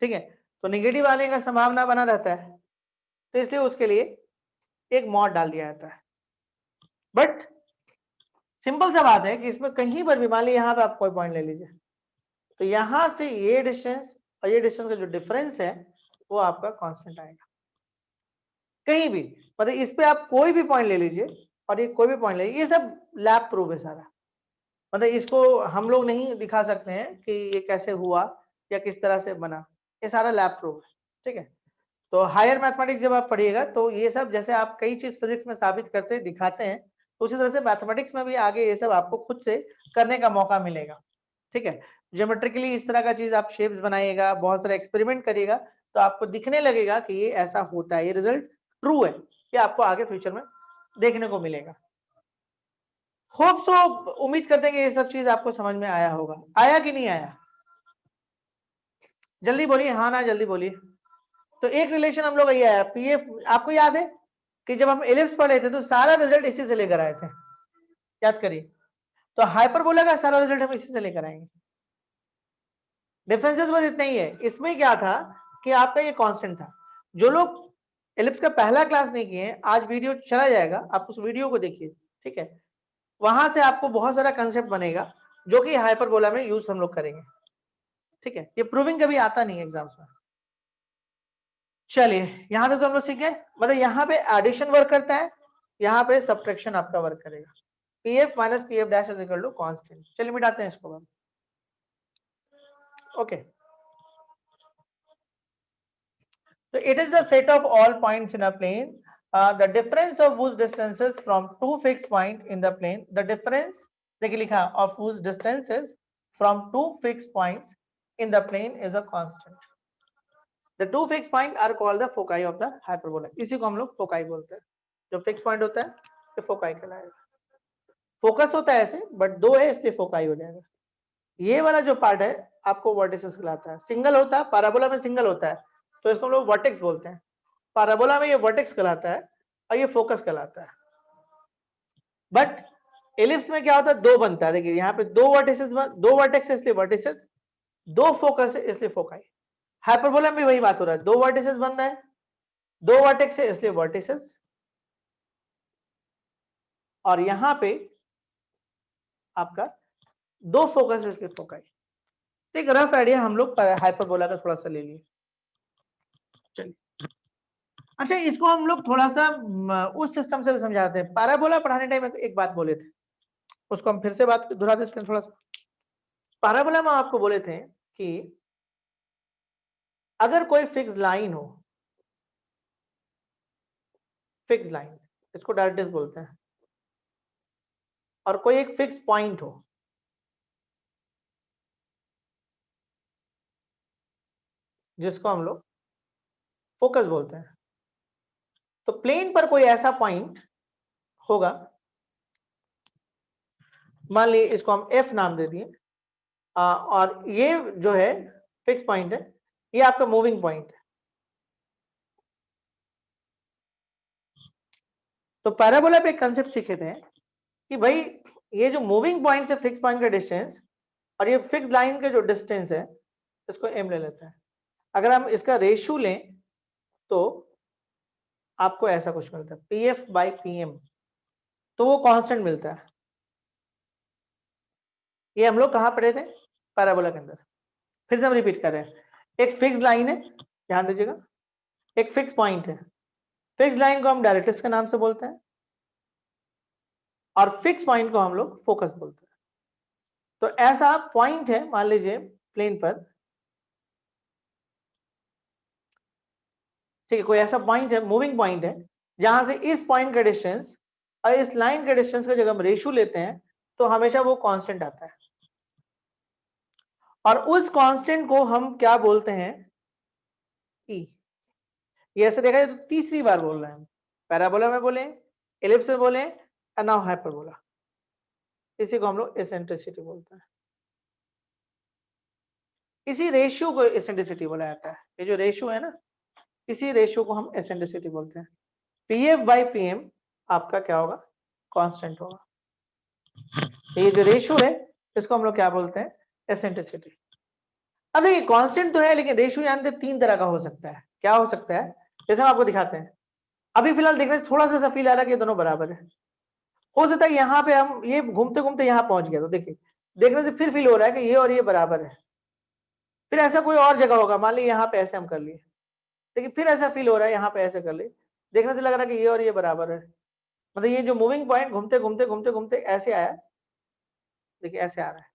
ठीक है। तो निगेटिव आने का संभावना बना रहता है, तो इसलिए उसके लिए एक मॉड डाल दिया जाता है। बट सिंपल सा बात है कि इसमें कहीं पर भी मान लीजिए यहाँ पे आप कोई पॉइंट ले लीजिए, तो यहां से ये डिस्टेंस और ये डिस्टेंस का जो डिफरेंस है वो आपका कांस्टेंट आएगा कहीं भी। मतलब इस पे आप कोई भी पॉइंट ले लीजिए और ये कोई भी पॉइंट ले लीजिए, ये सब लैब प्रूफ है सारा। मतलब इसको हम लोग नहीं दिखा सकते हैं कि ये कैसे हुआ या किस तरह से बना, ये सारा लैब प्रूफ है, ठीक है। तो हायर मैथमेटिक्स जब आप पढ़िएगा तो ये सब जैसे आप कई चीज फिजिक्स में साबित करते हैं दिखाते हैं, तो उसी तरह से मैथमेटिक्स में भी आगे ये सब आपको खुद से करने का मौका मिलेगा, ठीक है। ज्योमेट्रिकली इस तरह का चीज आप शेप्स बनाइएगा, बहुत सारे एक्सपेरिमेंट करिएगा, तो आपको दिखने लगेगा कि ये ऐसा होता है, ये रिजल्ट ट्रू है, ये आपको आगे फ्यूचर में देखने को मिलेगा। होप सो, उम्मीद करते हैं कि ये सब चीज आपको समझ में आया होगा। आया कि नहीं आया? जल्दी बोलिए, हाँ ना जल्दी बोलिए। तो एक रिलेशन हम लोग ये आया पीएफ, आपको याद है कि जब हम एलिप्स पढ़े थे तो सारा रिजल्ट इसी से लेकर आए थे, याद करिए। तो हाइपरबोला का सारा रिजल्ट हम इसी से लेकर आएंगे। डिफरेंसेस बस इतना ही है। इसमें क्या था कि आपका ये कांस्टेंट था। जो लोग एलिप्स का पहला क्लास नहीं किए, आज वीडियो चला जाएगा, आप उस वीडियो को देखिए, ठीक है। वहां से आपको बहुत सारा कंसेप्ट बनेगा जो कि हाइपरबोला में यूज हम लोग करेंगे, ठीक है। ये प्रूविंग कभी आता नहीं है एग्जाम्स में। चलिए, यहां तक तो हम लोग सीख गए। मतलब यहाँ पे एडिशन वर्क करता है, यहाँ पे सब्ट्रैक्शन आपका वर्क करेगा। PF minus PF dash is equal to constant. चलिए मिटाते हैं इसको। Okay, so it is the set of all points in a plane, the difference of whose distances from two fixed point in the plane, the difference देखिए लिखा of whose distances from two fixed points in the plane is a constant. The two fixed point are called the foci of the hyperbola. इसी को हम लोग foci बोलते हैं। जो fixed point होता है ये foci कहलाएगा। फोकस होता है ऐसे, बट दो है इसलिए फोकाई हो जाएगा। ये वाला जो पार्ट है आपको वर्टिसेस कहलाता है। सिंगल होता है, पैराबोला में सिंगल होता है तो इसको हम लोग वर्टेक्स बोलते हैं। पैराबोला में ये वर्टेक्स कहलाता है और ये फोकस कहलाता है। बट एलिप्स में क्या होता है, दो बनता है। देखिए यहाँ पे दो वर्टिसेस, दो वर्टेक्स है इसलिए वर्टिसेस, दो फोकस है इसलिए फोकाई। हाइपरबोला में वही बात हो रहा है, दो वर्टिसेस बन रहा है, दो वर्टेक्स है इसलिए वर्टिसेस, और यहां पे आपका दो फोकस है इसलिए फोकाई। एक रफ आइडिया हम लोग हाइपरबोला का थोड़ा सा ले लिए। चलिए, अच्छा इसको हम लोग थोड़ा सा उस सिस्टम से भी समझाते हैं। पैराबोला पढ़ाने टाइम एक बात बोले थे, उसको हम फिर से बात दोहरा देते हैं थोड़ा सा। पैराबोला में आपको बोले थे कि अगर कोई फिक्स लाइन हो, फिक्स लाइन इसको डायरेक्ट्रिक्स बोलते हैं, और कोई एक फिक्स पॉइंट हो जिसको हम लोग फोकस बोलते हैं, तो प्लेन पर कोई ऐसा पॉइंट होगा, मान लीजिए इसको हम एफ नाम दे दिए, और ये जो है फिक्स पॉइंट है, ये आपका मूविंग पॉइंट है। तो पैराबोला पे एक कंसेप्ट सीखे थे कि भाई ये जो मूविंग पॉइंट से फिक्स पॉइंट का डिस्टेंस और ये फिक्स लाइन का जो डिस्टेंस है इसको एम ले लेते हैं। अगर हम इसका रेशियो लें तो आपको ऐसा कुछ मिलता है P F by P M, तो वो कांस्टेंट मिलता है। ये हम लोग कहाँ पढ़े थे, पैराबोला के अंदर। फिर से हम रिपीट कर रहे हैं, एक फिक्स लाइन है, ध्यान दीजिएगा, एक फिक्स पॉइंट है। फिक्स लाइन को हम डायरेक्ट्रिक्स के नाम से बोलते हैं और फिक्स पॉइंट को हम लोग फोकस बोलते हैं। तो ऐसा पॉइंट है मान लीजिए प्लेन पर, ठीक है, कोई ऐसा पॉइंट है, मूविंग पॉइंट है, जहां से इस पॉइंट का डिस्टेंस और इस लाइन के डिस्टेंस का जब हम रेशियो लेते हैं तो हमेशा वो कांस्टेंट आता है। और उस कांस्टेंट को हम क्या बोलते हैं, ई। ये ऐसे देखा जाए तो तीसरी बार बोल रहे हैं हम। पैराबोला में बोले, एलिप्स में बोले, एंड नाउ हाइपरबोला। इसी को हम लोग एसेंट्रिसिटी बोलते हैं। इसी रेशियो को एसेंट्रिसिटी बोला जाता है। ये जो रेशियो है ना, इसी रेशियो को हम एसेंट्रिसिटी बोलते हैं। पीएफ बाई पीएम आपका क्या होगा? कांस्टेंट होगा। ये जो रेशियो है इसको हम लोग क्या बोलते हैं? एसेंट्रिसिटी। अब देखिए कांस्टेंट तो है, लेकिन रेशियो जानते हैं तीन तरह का हो सकता है। क्या हो सकता है? जैसे हम आपको दिखाते हैं। अभी फिलहाल देखने से थोड़ा सा फील आ रहा है कि ये दोनों बराबर है। हो सकता है यहाँ पे हम ये घूमते घूमते यहाँ पहुंच गया, तो देखिए देखने से फिर फील हो रहा है कि ये और ये बराबर है। फिर ऐसा कोई और जगह होगा, मान लीजिए यहाँ पे ऐसे हम कर लिए, देखिए फिर ऐसा फील हो रहा है यहाँ पे ऐसे कर लिए, देखने से लग रहा है कि ये और ये बराबर है। मतलब ये जो मूविंग पॉइंट घूमते घूमते घूमते घूमते ऐसे आया, देखिए ऐसे आ रहा है।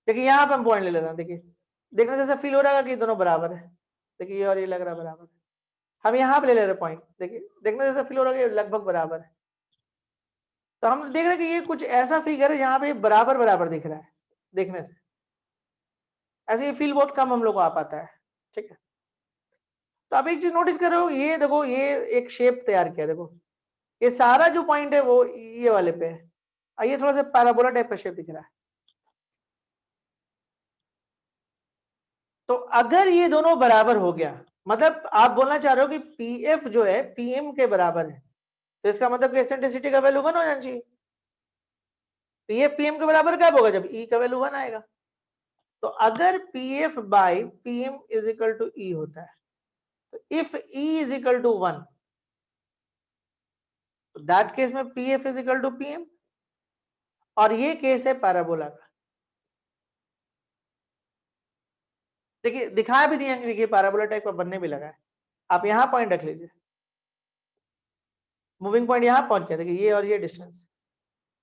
देखिए यहाँ पे हम पॉइंट ले ले रहे हैं, देखिए देखने से ऐसा फील हो रहा है कि दोनों बराबर है। देखिए ये और ये लग रहा है बराबर है। हम यहाँ पे ले ले रहे पॉइंट, देखिए देखने से ऐसा फील हो रहा है कि लगभग बराबर है। तो हम देख रहे हैं कि ये कुछ ऐसा फिगर है जहाँ पे बराबर बराबर दिख रहा है देखने से। ऐसे ये फील बहुत कम हम लोग को आ पाता है। ठीक है, तो आप एक चीज नोटिस कर रहे हो, ये देखो ये एक शेप तैयार किया, देखो ये सारा जो पॉइंट है वो ये वाले पे है, और ये थोड़ा सा पैराबोला टाइप का शेप दिख रहा है। तो अगर ये दोनों बराबर हो गया, मतलब आप बोलना चाह रहे हो कि पीएफ जो है पीएम के बराबर है, तो इसका मतलब एसेंट्रिसिटी का वैल्यू 1 हो जाना चाहिए। पीएफ पीएम के बराबर कब होगा? जब ई का वैल्यू 1 आएगा। तो अगर PF by PM is equal to E होता है, तो if E is equal to 1, that case में PF is equal to PM, और ये केस है पैराबोला का। देखिए दिखाया भी दिया, देखिए पैराबोला टाइप का बनने भी लगा है। आप यहां पॉइंट रख लीजिए, मूविंग पॉइंट यहां पहुंच गया, देखिए ये और ये डिस्टेंस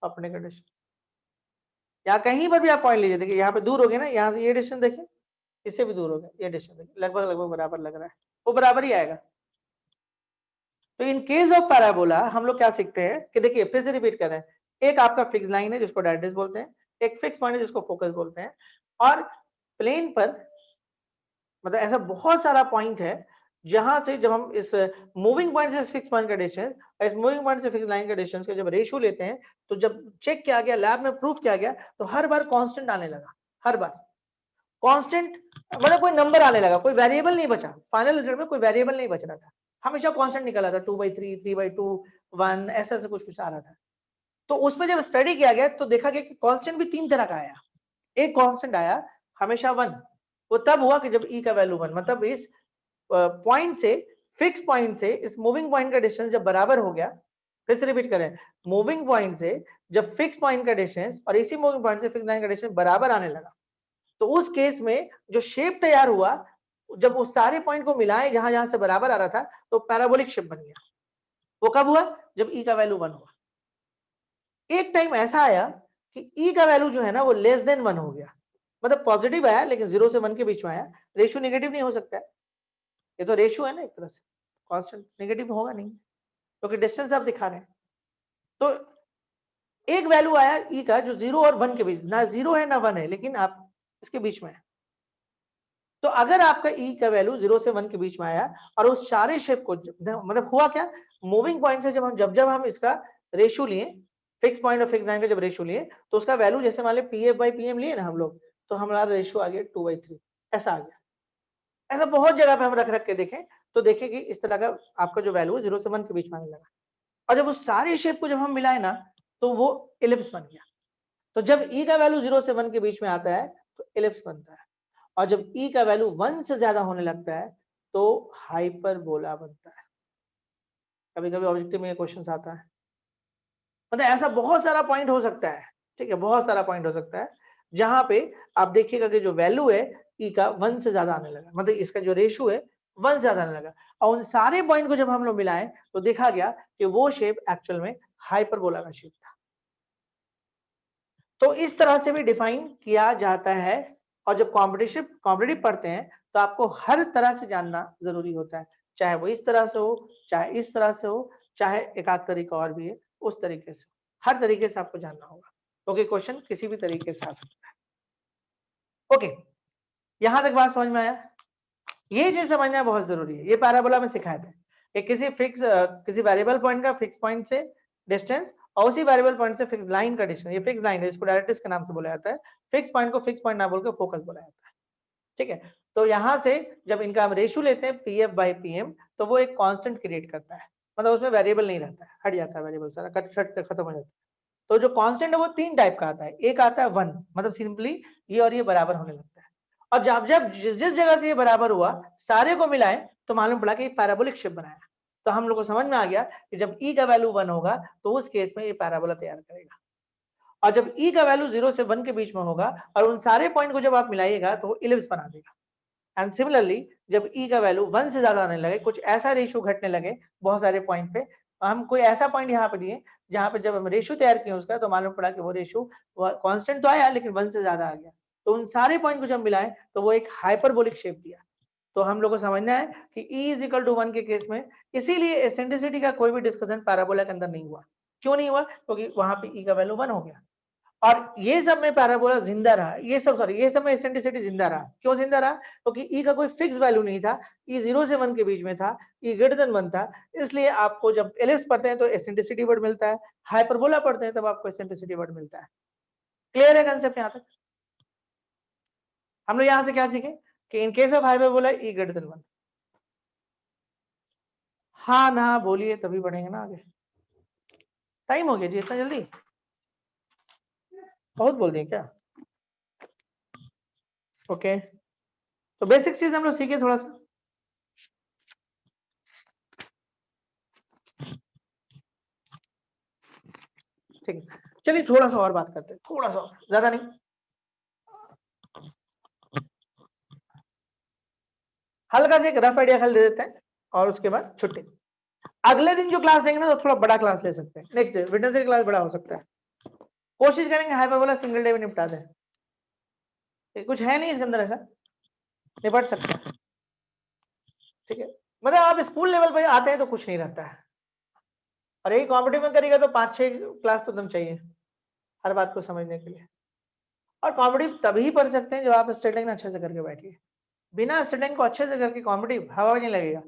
अपने का डिस्टेंस, या कहीं पर भी आप पॉइंट लीजिए, देखिए यहाँ पे दूर हो गया ना, यहाँ से ये डिस्टेंस देखिए, इससे भी दूर हो गया, ये डिस्टेंस देखिए लगभग लगभग बराबर लग रहा है, वो बराबर ही आएगा। तो इन केस ऑफ पैराबोला हम लोग क्या सीखते हैं कि देखिए फिर से रिपीट कर रहे हैं, एक आपका फिक्स लाइन है जिसको डायरेक्ट्रिक्स बोलते हैं, एक फिक्स पॉइंट है जिसको फोकस बोलते हैं, और प्लेन पर मतलब ऐसा बहुत सारा पॉइंट है जहां से जब हम इस मूविंग पॉइंट से फिक्स पॉइंट का डिस्टेंस, इस मूविंग पॉइंट से फिक्स लाइन का डिस्टेंस का जब रेशियो लेते हैं, तो जब चेक किया गया, लैब में प्रूफ किया गया, तो हर बार कांस्टेंट आने लगा। हर बार कांस्टेंट मतलब कोई नंबर आने लगा, कोई वेरिएबल नहीं बचा, फाइनल रिजल्ट में कोई वेरिएबल नहीं बच रहा था, हमेशा कांस्टेंट निकला था, 2/3, 3/2, 1, ऐसा ऐसा कुछ कुछ आ रहा था। तो उसमें जब स्टडी किया गया तो देखा गया कि कांस्टेंट भी तीन तरह का आया। एक कांस्टेंट आया हमेशा 1, वो तब हुआ कि जब ई का वैल्यू 1, मतलब इस पॉइंट से, फिक्स पॉइंट से इस मूविंग पॉइंट का डिस्टेंस जब बराबर हो गया, फिर से रिपीट करें, मूविंग पॉइंट से जब फिक्स पॉइंट का डिस्टेंस और इसी मूविंग पॉइंट से फिक्स लाइन का डिस्टेंस बराबर आने लगा, तो उस केस में जो शेप तैयार हुआ, जब उस सारे पॉइंट को मिलाए जहां जहां से बराबर आ रहा था, तो पैराबोलिक शेप बन गया। वो कब हुआ? जब ई का वैल्यू 1 हुआ। एक टाइम ऐसा आया कि ई का वैल्यू जो है ना वो लेस देन 1 हो गया, मतलब पॉजिटिव आया लेकिन 0 से 1 के बीच में आया। रेशियो नेगेटिव नहीं हो सकता है, ये तो रेशियो है ना एक तरह से, कांस्टेंट नेगेटिव होगा नहीं क्योंकि डिस्टेंस आप दिखा रहे हैं। तो एक वैल्यू आया ई का जो 0 और 1 के बीच, ना 0 है ना 1 है, लेकिन आप इसके बीच में है। तो अगर आपका ई का वैल्यू 0 से 1 के बीच में आया और उस सारे शेप को मतलब हुआ क्या, मूविंग पॉइंट से जब हम इसका रेशियो लिए, फिक्स पॉइंट और फिक्स लाइन का जब रेशियो लिए, तो उसका वैल्यू जैसे मान ली पीएफ बाई पीएम लिए ना हम लोग, तो हमारा रेशियो आ गया 2/3, ऐसा आ गया। ऐसा बहुत जगह पे हम रख रख के देखें तो देखें कि इस तरह का आपका जो वैल्यू है 0 से 1 के बीच में आने लगा, और जब उस सारे शेप को जब हम मिलाए ना, तो वो इलिप्स बन गया। तो जब ई का वैल्यू 0 से 1 के बीच में आता है तो इलिप्स बनता है, और जब ई का वैल्यू 1 से ज्यादा होने लगता है तो हाइपरबोला बनता है। कभी कभी ऑब्जेक्टिव में क्वेश्चन आता है, मतलब ऐसा बहुत सारा पॉइंट हो सकता है। ठीक है, बहुत सारा पॉइंट हो सकता है जहां पे आप देखिएगा कि जो वैल्यू है ई का 1 से ज्यादा आने लगा, मतलब इसका जो रेशियो है 1 से ज्यादा आने लगा, और उन सारे पॉइंट को जब हम लोग मिलाएं तो देखा गया कि वो शेप एक्चुअल में हाइपरबोला का शेप था। तो इस तरह से भी डिफाइन किया जाता है। और जब कॉम्पिटिटिव पढ़ते हैं तो आपको हर तरह से जानना जरूरी होता है, चाहे वो इस तरह से हो, चाहे इस तरह से हो, चाहे एक आध तरीका और भी है उस तरीके से, हर तरीके से आपको जानना होगा, क्योंकि क्वेश्चन किसी भी तरीके से आ सकता है। ओके, यहां तक बात समझ में आया? ये चीज समझना बहुत जरूरी है, ये पैराबोला में सिखाया था कि किसी वेरिएबल पॉइंट का फिक्स पॉइंट से डिस्टेंस और उसी वेरिएबल पॉइंट से फिक्स लाइन का डिस्टेंस, ये फिक्स लाइन है, इसको डायरेक्ट्रिक्स के नाम से बोला जाता है। फिक्स पॉइंट को फिक्स पॉइंट ना बोल के फोकस बोला जाता है, ठीक है। तो यहां से जब इनका हम रेशियो लेते हैं पीएफ बाई पीएम, तो वो एक कांस्टेंट क्रिएट करता है, मतलब उसमें वेरिएबल नहीं रहता है, हट जाता है वेरिएबल, सारा कट शट खत्म हो जाता है। तो जो कांस्टेंट है वो 3 टाइप का आता है, एक आता है 1, मतलब सिंपली ये और ये बराबर होने लगता है, और जब जब जिस जिस जगह से ये बराबर हुआ सारे को मिलाए तो मालूम पड़ा कि पैराबोलिक शेप बनाया। तो हम लोग को समझ में आ गया कि जब ई का वैल्यू 1 होगा तो उस केस में ये पैराबोला तैयार करेगा, और जब ई का वैल्यू 0 से 1 के बीच में होगा और उन सारे पॉइंट को जब आप मिलाइएगा तो वो इलिप्स बना देगा। एंड सिमिलरली जब ई का वैल्यू 1 से ज्यादा आने लगे, कुछ ऐसा रेशियो घटने लगे बहुत सारे पॉइंट पे, हम कोई ऐसा पॉइंट यहाँ पे लिए जहां पे जब हम रेशियो तैयार किए उसका तो मालूम पड़ा कि वो रेशियो कांस्टेंट तो आया लेकिन 1 से ज्यादा आ गया, तो उन सारे पॉइंट को जब मिलाएं तो वो एक हाइपरबोलिक शेप दिया। तो हम लोग को समझना है कि E इज इक्वल टू 1 के केस में, इसीलिए एसेंट्रिसिटी का कोई भी डिस्कशन पैराबोला के अंदर नहीं हुआ। क्यों नहीं हुआ? क्योंकि वहां पे E का वैल्यू 1 हो गया, और ये सब में पैराबोला जिंदा रहा, ये सब में एसेंट्रिसिटी जिंदा रहा। क्यों जिंदा रहा? क्योंकि ई का कोई फिक्स वैल्यू नहीं था, ई 0 से 1 के बीच में था, ई ग्रेटर देन 1 था, इसलिए आपको जब एलिप्स पढ़ते हैं तो एसेंट्रिसिटी वर्ड मिलता है, हाइपरबोला पढ़ते हैं तब आपको एसेंट्रिसिटी वर्ड मिलता है। क्लियर है कंसेप्ट यहाँ तक? हम लोग यहाँ से क्या सीखे कि in case of hyperbola E greater than 1। हाँ ना बोलिए तभी बढ़ेंगे ना आगे। टाइम हो गया जी, इतना जल्दी बहुत बोल दिए क्या? ओके, तो बेसिक चीज हम लोग सीखे थोड़ा सा। ठीक है, चलिए थोड़ा सा और बात करते हैं, थोड़ा सा और, ज्यादा नहीं। हल्का से एक रफ आइडिया खाली दे देते हैं और उसके बाद छुट्टी। अगले दिन जो क्लास देंगे ना तो थोड़ा बड़ा क्लास ले सकते हैं, नेक्स्ट डे वेडनेसडे क्लास बड़ा हो सकता है। कोशिश करेंगे हाइपरबोला सिंगल डे में निपटा दें, कुछ है नहीं इसके अंदर ऐसा, निपट सकते हैं, ठीक है। मतलब आप स्कूल लेवल पे आते हैं तो कुछ नहीं रहता है, और यही कॉम्पिटिटिव में करेगा तो 5-6 क्लास तो एकदम चाहिए हर बात को समझने के लिए। और कॉम्पिटिटिव तभी पढ़ सकते हैं जब आप स्टडी लाइन अच्छे से करके बैठिए, बिना स्टडी लाइन को अच्छे से करके कॉम्पिटिटिव हवा नहीं लगेगा,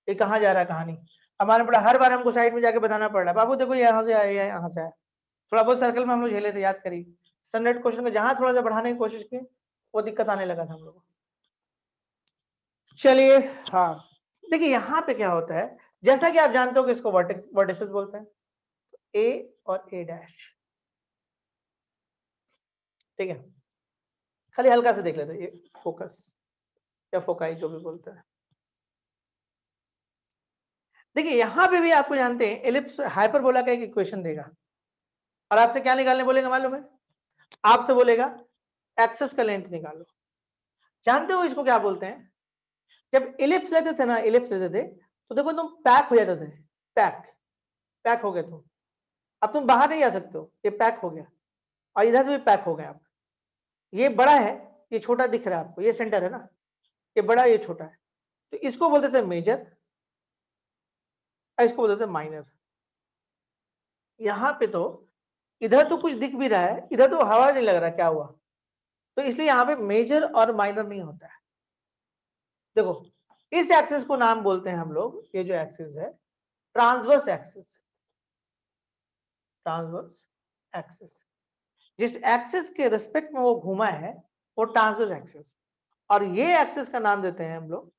ये कहाँ जा रहा है कहाँ नहीं। हमारे पड़ा हर बार हमको साइड में जाके बताना पड़ रहा है, बाबू देखो यहाँ से आया यहाँ से आया, थोड़ा बहुत सर्कल में हम लोग झेले थे, याद करिए। स्टैंडर्ड क्वेश्चन को जहां थोड़ा सा बढ़ाने की कोशिश की वो दिक्कत आने लगा था हम लोग को। चलिए, हाँ देखिए यहाँ पे क्या होता है, जैसा कि आप जानते हो कि इसको वर्टिसेस बोलते हैं, ए और ए डैश, ठीक है। खाली हल्का से देख लेते हैं, ये फोकस या फोकाई जो भी बोलते हैं। देखिए यहाँ पे भी आपको जानते हैं एलिप्स हाइपरबोला का एक इक्वेशन देगा और आपसे क्या निकालने बोलेगा मालूम है? आपसे बोलेगा एक्सेस का लेंथ निकालो। जानते हो इसको क्या बोलते हैं? जब इलिप्स लेते थे ना, इलिप्स लेते थे तो देखो तुम पैक हो जाते थे, पैक पैक हो गए तुम, अब तुम बाहर नहीं आ सकते हो, ये पैक हो गया, और इधर से भी पैक हो गया आप। ये बड़ा है, ये छोटा दिख रहा है आपको, ये सेंटर है ना, ये बड़ा ये छोटा है, तो इसको बोलते थे मेजर और इसको बोलते थे माइनर। यहाँ पे तो इधर तो कुछ दिख भी रहा है, इधर तो हवा नहीं लग रहा क्या हुआ, तो इसलिए यहाँ पे मेजर और माइनर नहीं होता है। देखो इस एक्सिस को नाम बोलते हैं हम लोग, ये जो एक्सिस है ट्रांसवर्स एक्सिस, ट्रांसवर्स एक्सिस, जिस एक्सिस के रिस्पेक्ट में वो घूमा है वो ट्रांसवर्स एक्सिस, और ये एक्सिस का नाम देते हैं हम लोग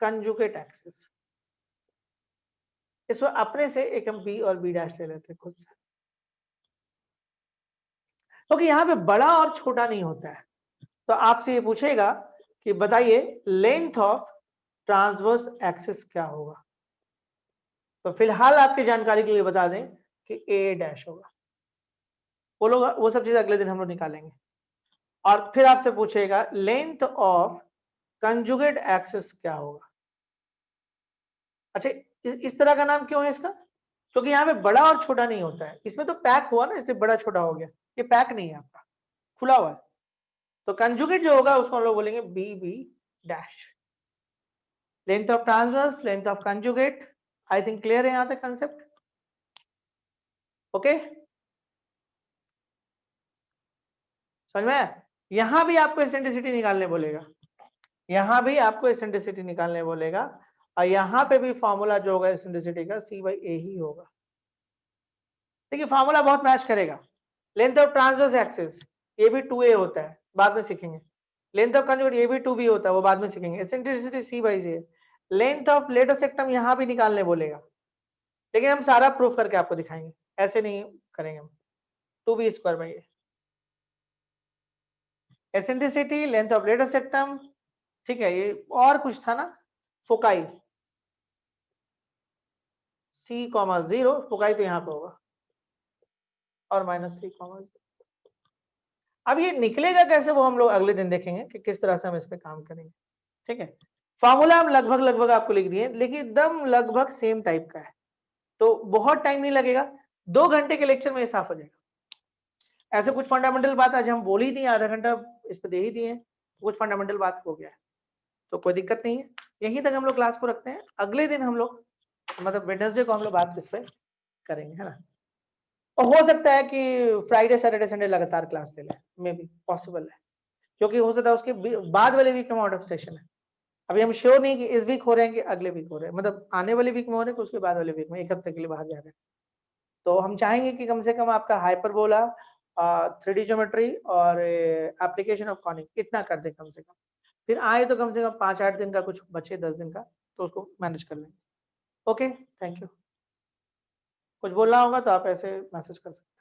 कंजुगेट एक्सिस। इसमें अपने से एक हम बी और बी डैश ले लेते हैं खुद से, क्योंकि यहाँ पे बड़ा और छोटा नहीं होता है। तो आपसे ये पूछेगा कि बताइए लेंथ ऑफ ट्रांसवर्स एक्सिस क्या होगा, तो फिलहाल आपकी जानकारी के लिए बता दें कि ए डैश होगा। वो लोग वो सब चीज अगले दिन हम लोग निकालेंगे। और फिर आपसे पूछेगा लेंथ ऑफ कंजुगेट एक्सिस क्या होगा। अच्छा, इस तरह का नाम क्यों है इसका? क्योंकि यहाँ पे बड़ा और छोटा नहीं होता है, इसमें तो पैक हुआ ना इसलिए बड़ा छोटा हो गया, ये पैक नहीं है आपका, खुला हुआ है। तो कंजुगेट जो होगा उसको हम लोग बोलेंगे B B dash. Length of transverse, length of conjugate, I think clear है यहाँ तक कंसेप्ट? ओके, समझ में? यहां भी आपको एसेंट्रिसिटी निकालने बोलेगा, यहाँ भी आपको एसेंट्रिसिटी निकालने बोलेगा और यहाँ पे भी फॉर्मूला जो होगा एसेंट्रिसिटी का C/A ही होगा। देखिए फॉर्मूला बहुत मैच करेगा। लेंथ ऑफ ट्रांसवर्स एक्सिस ये भी 2a होता है, बाद में सीखेंगे। लेंथ ऑफ कंजुगेट ये भी 2b होता है, वो बाद में सीखेंगे। Eccentricity C/A। Length of letter सेक्टम यहाँ भी निकालने बोलेगा, लेकिन हम सारा प्रूफ करके आपको दिखाएंगे, ऐसे नहीं करेंगे हम। 2b²/a eccentricity, length of letter सेक्टम, ठीक है। ये और कुछ था ना, फोकाई C,0 फोकाई तो यहाँ पे होगा और -C,0। अब ये निकलेगा कैसे वो हम लोग अगले दिन देखेंगे कि किस तरह से हम इस पे काम करेंगे, ठीक है। फार्मूला हम लगभग आपको लिख दिए, लेकिन एकदम लगभग सेम टाइप का है, तो बहुत टाइम नहीं लगेगा, 2 घंटे के लेक्चर में ये साफ हो जाएगा। ऐसे कुछ फंडामेंटल बात आज हम बोल ही दिए, आधा घंटा इस पे दे ही दिए, कुछ फंडामेंटल बात हो गया है, तो कोई दिक्कत नहीं है। यहीं तक हम लोग क्लास को रखते हैं, अगले दिन हम लोग मतलब वेडनेसडे को हम लोग बात इस पे करेंगे, है ना। और हो सकता है कि फ्राइडे सैटरडे संडे लगातार क्लास ले लें, मे बी पॉसिबल है, क्योंकि हो सकता है उसके बाद वाले वीक में आउट ऑफ स्टेशन है। अभी हम श्योर नहीं कि इस वीक हो रहे हैं कि अगले वीक हो रहे हैं, मतलब आने वाले वीक में हो रहे हैं कि उसके बाद वाले वीक में, 1 हफ्ते के लिए बाहर जा रहे हैं। तो हम चाहेंगे कि कम से कम आपका हाइपरबोला, 3D ज्योमेट्री और एप्लीकेशन ऑफ कॉनिक इतना कर दे कम से कम, फिर आए तो कम से कम 5-8 दिन का कुछ बचे, 10 दिन का, तो उसको मैनेज कर लेंगे। Okay, thank you. कुछ बोलना होगा तो आप ऐसे मैसेज कर सकते हैं।